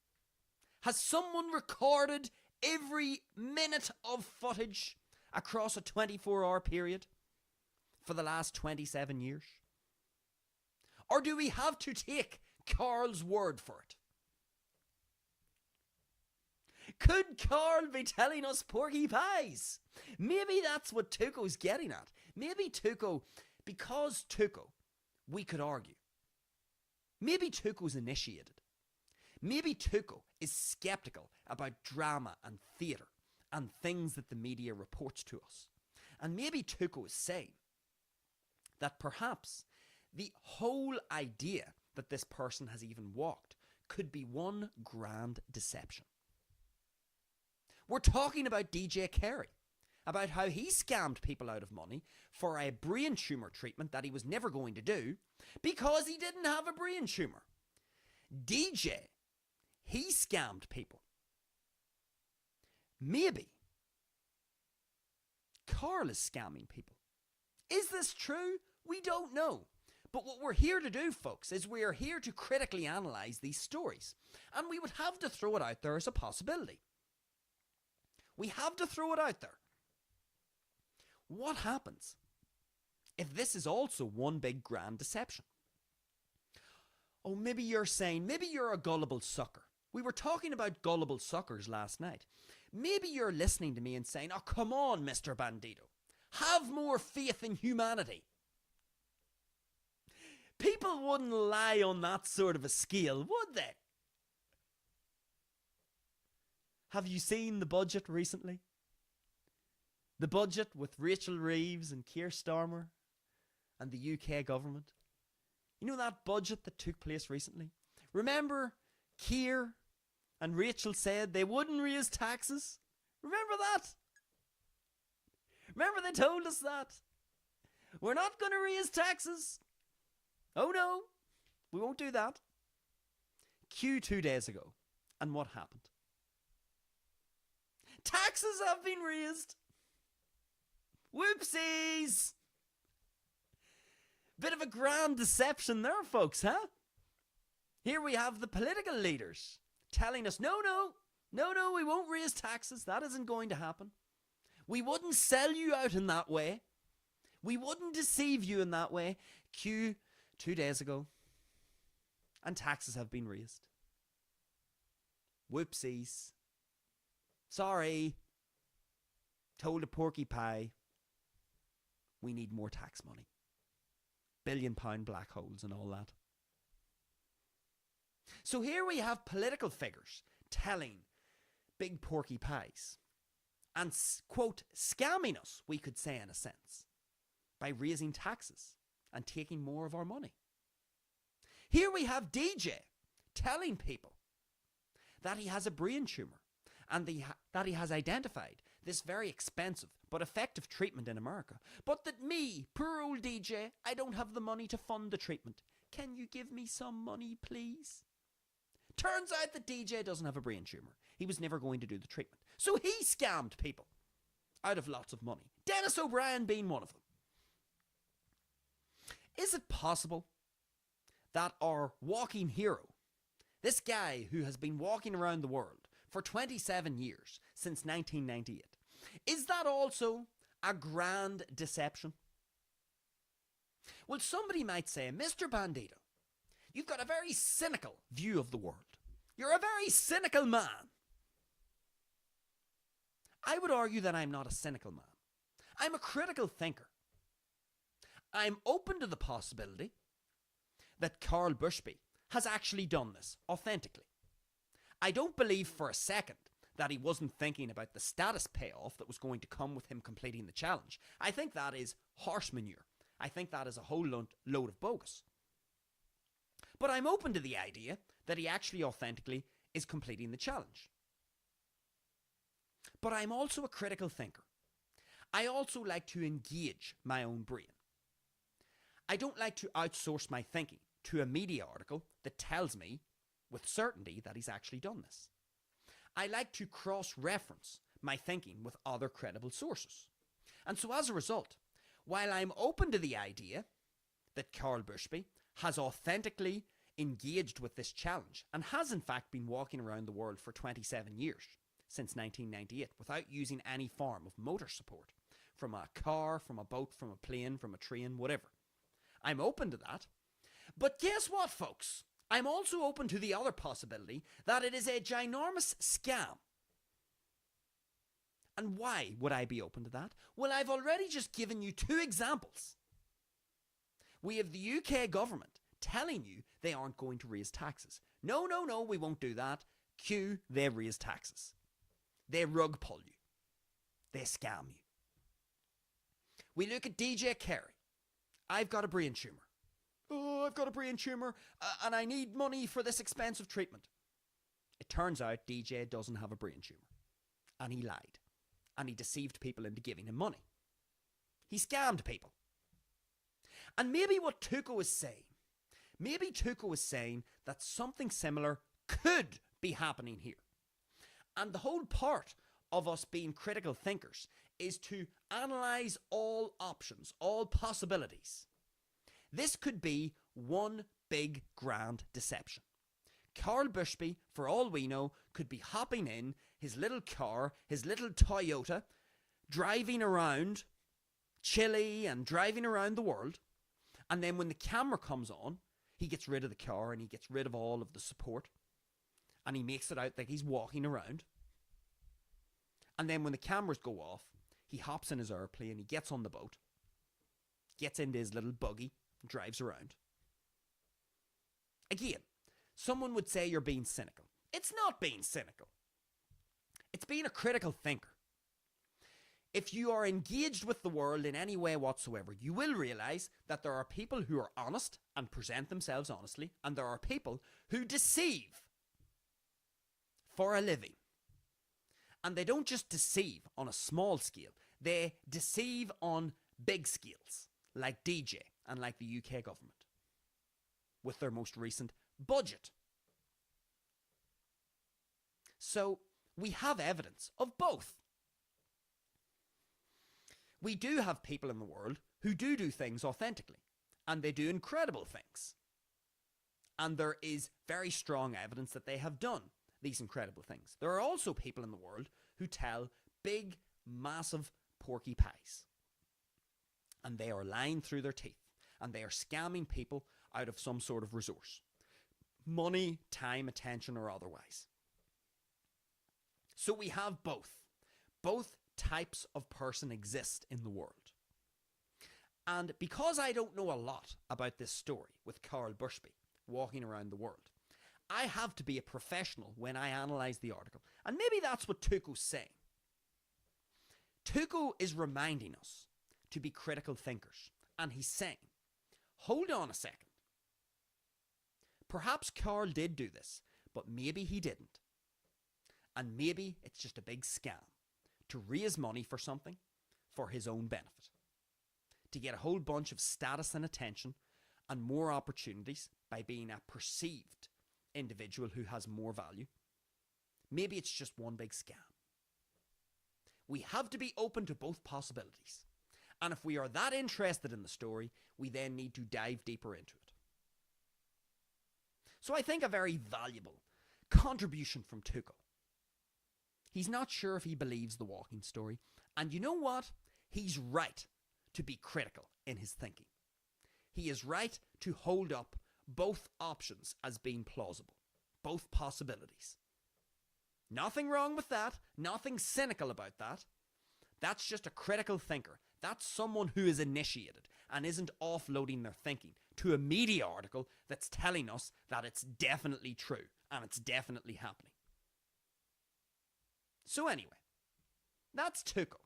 Has someone recorded every minute of footage across a 24-hour period for the last 27 years? Or do we have to take Carl's word for it? Could Carl be telling us porky pies? Maybe that's what Tuco's getting at. Maybe Tuco, because Tuco, we could argue. Maybe Tuco's initiated. Maybe Tuco is skeptical about drama and theatre and things that the media reports to us. And maybe Tuco is saying that perhaps the whole idea that this person has even walked could be one grand deception. We're talking about DJ Carey, about how he scammed people out of money for a brain tumour treatment that he was never going to do because he didn't have a brain tumour. DJ, he scammed people. Maybe Carl is scamming people. Is this true? We don't know. But what we're here to do, folks, is we are here to critically analyse these stories. And we would have to throw it out there as a possibility. We have to throw it out there. What happens if this is also one big grand deception? Oh, maybe you're saying, maybe you're a gullible sucker. We were talking about gullible suckers last night. Maybe you're listening to me and saying, oh, come on, Mr. Bandido. Have more faith in humanity. People wouldn't lie on that sort of a scale, would they? Have you seen the budget recently? The budget with Rachel Reeves and Keir Starmer and the UK government. You know that budget that took place recently? Remember Keir and Rachel said they wouldn't raise taxes? Remember that? Remember they told us that? We're not going to raise taxes. Oh no, we won't do that. Q 2 days ago. And what happened? Taxes have been raised. Whoopsies. Bit of a grand deception there, folks, huh? Here we have the political leaders telling us, no, we won't raise taxes. That isn't going to happen. We wouldn't sell you out in that way. We wouldn't deceive you in that way. Q 2 days ago. and taxes have been raised. Whoopsies. Sorry. Told a porky pie. We need more tax money. £1 billion black holes and all that. So here we have political figures telling big porky pies and, quote, scamming us, we could say in a sense, by raising taxes and taking more of our money. Here we have DJ telling people that he has a brain tumour and that he has identified this very expensive but effective treatment in America, but that me, poor old DJ, I don't have the money to fund the treatment. Can you give me some money, please? Turns out that DJ doesn't have a brain tumour. He was never going to do the treatment. So he scammed people out of lots of money. Dennis O'Brien being one of them. Is it possible that our walking hero, this guy who has been walking around the world for 27 years, since 1998, is that also a grand deception? Well, somebody might say, Mr. Bandido, you've got a very cynical view of the world. You're a very cynical man. I would argue that I'm not a cynical man. I'm a critical thinker. I'm open to the possibility that Carl Bushby has actually done this authentically. I don't believe for a second that he wasn't thinking about the status payoff that was going to come with him completing the challenge. I think that is horse manure. I think that is a whole load of bogus. But I'm open to the idea that he actually authentically is completing the challenge. But I'm also a critical thinker. I also like to engage my own brain. I don't like to outsource my thinking to a media article that tells me with certainty that he's actually done this. I like to cross-reference my thinking with other credible sources. And so as a result, while I'm open to the idea that Carl Bushby has authentically engaged with this challenge and has in fact been walking around the world for 27 years, since 1998, without using any form of motor support, from a car, from a boat, from a plane, from a train, whatever. I'm open to that. But guess what, folks? I'm also open to the other possibility that it is a ginormous scam. And why would I be open to that? Well, I've already just given you 2 examples. We have the UK government telling you they aren't going to raise taxes. No, we won't do that. Cue, they raise taxes. They rug pull you. They scam you. We look at DJ Kerry. I've got a brain tumour. Oh, I've got a brain tumour and I need money for this expensive treatment. It turns out DJ doesn't have a brain tumour. And he lied. And he deceived people into giving him money. He scammed people. And maybe what Tuco is saying, that something similar could be happening here. And the whole part of us being critical thinkers is to analyse all options, all possibilities. This could be one big grand deception. Carl Bushby, for all we know, could be hopping in his little car, his little Toyota, driving around Chile and driving around the world. And then when the camera comes on, he gets rid of the car and he gets rid of all of the support. And he makes it out like he's walking around. And then when the cameras go off, he hops in his airplane, he gets on the boat, gets into his little buggy, drives around. Again, someone would say you're being cynical. It's not being cynical. It's being a critical thinker. If you are engaged with the world in any way whatsoever, you will realise that there are people who are honest and present themselves honestly, and there are people who deceive for a living. And they don't just deceive on a small scale, they deceive on big scales, like DJ and like the UK government, with their most recent budget. So we have evidence of both. We do have people in the world who do things authentically, and they do incredible things. And there is very strong evidence that they have done these incredible things. There are also people in the world who tell big, massive porky pies. And they are lying through their teeth, and they are scamming people out of some sort of resource. money, time, attention, or otherwise. So we have both. Both types of person exist in the world. And because I don't know a lot about this story with Carl Bushby walking around the world, I have to be a professional when I analyse the article. And maybe that's what Tuco's saying. Tuco is reminding us to be critical thinkers. And he's saying, hold on a second. Perhaps Carl did do this, but maybe he didn't. And maybe it's just a big scam to raise money for something for his own benefit. To get a whole bunch of status and attention and more opportunities by being a perceived individual who has more value. Maybe it's just one big scam. We have to be open to both possibilities. And if we are that interested in the story, we then need to dive deeper into it. So I think a very valuable contribution from Tuco. He's not sure if he believes the walking story. And you know what? He's right to be critical in his thinking. He is right to hold up both options as being plausible. Both possibilities. Nothing wrong with that. Nothing cynical about that. That's just a critical thinker. That's someone who is initiated and isn't offloading their thinking to a media article that's telling us that it's definitely true and it's definitely happening. So anyway, that's Tuco.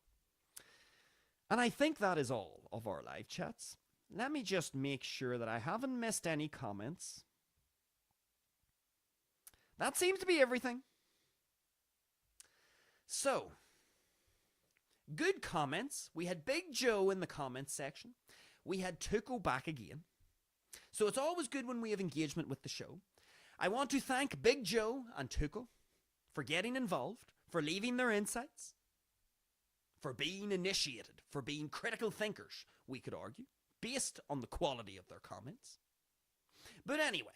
And I think that is all of our live chats. Let me just make sure that I haven't missed any comments. That seems to be everything. So, good comments. We had Big Joe in the comments section. We had Tuco back again. So it's always good when we have engagement with the show. I want to thank Big Joe and Tuco for getting involved, for leaving their insights, for being initiated, for being critical thinkers, we could argue, based on the quality of their comments. But anyway,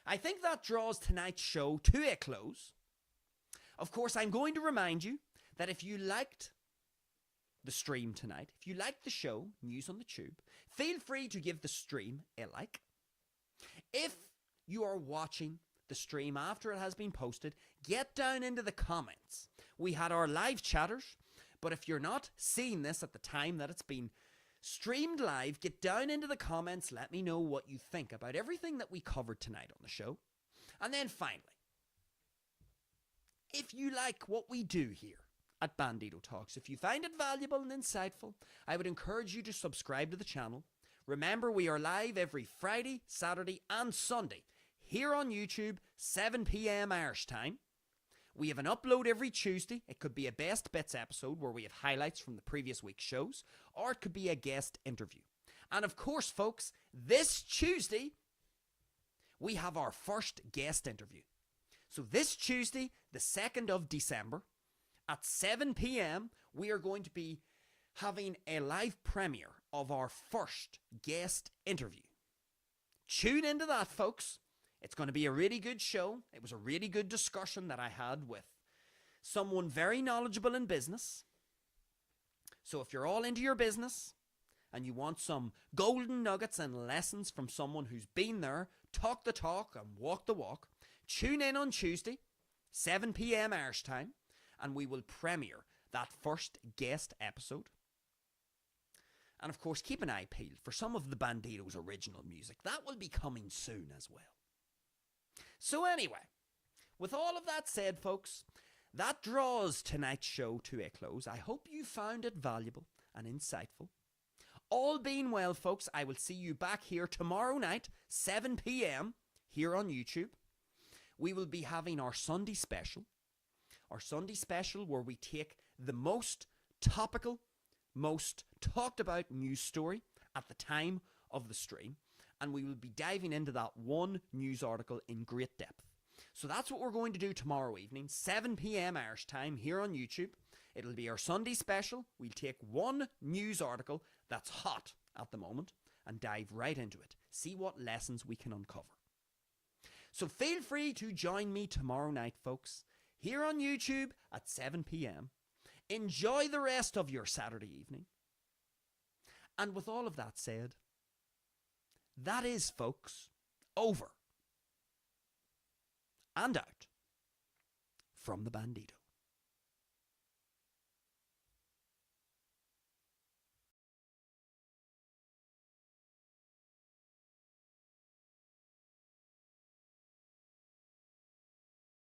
I think that draws tonight's show to a close. Of course, I'm going to remind you that if you liked the stream tonight, if you liked the show, News on the Tube, feel free to give the stream a like. If you are watching the stream after it has been posted, get down into the comments. We had our live chatters, but if you're not seeing this at the time that it's been streamed live, get down into the comments, let me know what you think about everything that we covered tonight on the show. And then finally, if you like what we do here at Bandido Talks, if you find it valuable and insightful, I would encourage you to subscribe to the channel. Remember, we are live every Friday, Saturday and Sunday here on YouTube, 7 p.m. Irish time. We have an upload every Tuesday. It could be a Best Bits episode where we have highlights from the previous week's shows, or it could be a guest interview. And of course, folks, this Tuesday, we have our first guest interview. So this Tuesday, the 2nd of December, at 7 p.m, we are going to be having a live premiere of our first guest interview. Tune into that, folks. It's going to be a really good show. It was a really good discussion that I had with someone very knowledgeable in business. So if you're all into your business and you want some golden nuggets and lessons from someone who's been there, talk the talk and walk the walk, tune in on Tuesday, 7 p.m. Irish time, and we will premiere that first guest episode. And of course, keep an eye peeled for some of the Bandido's original music. That will be coming soon as well. So anyway, with all of that said, folks, that draws tonight's show to a close. I hope you found it valuable and insightful. All being well, folks, I will see you back here tomorrow night, 7 p.m, here on YouTube. We will be having our Sunday special. Our Sunday special where we take the most topical, most talked about news story at the time of the stream, and we will be diving into that one news article in great depth. So that's what we're going to do tomorrow evening, 7 p.m. Irish time here on YouTube. It'll be our Sunday special. We'll take one news article that's hot at the moment and dive right into it. See what lessons we can uncover. So feel free to join me tomorrow night, folks, here on YouTube at 7 p.m. Enjoy the rest of your Saturday evening. And with all of that said, that is, folks, over and out from the Bandido.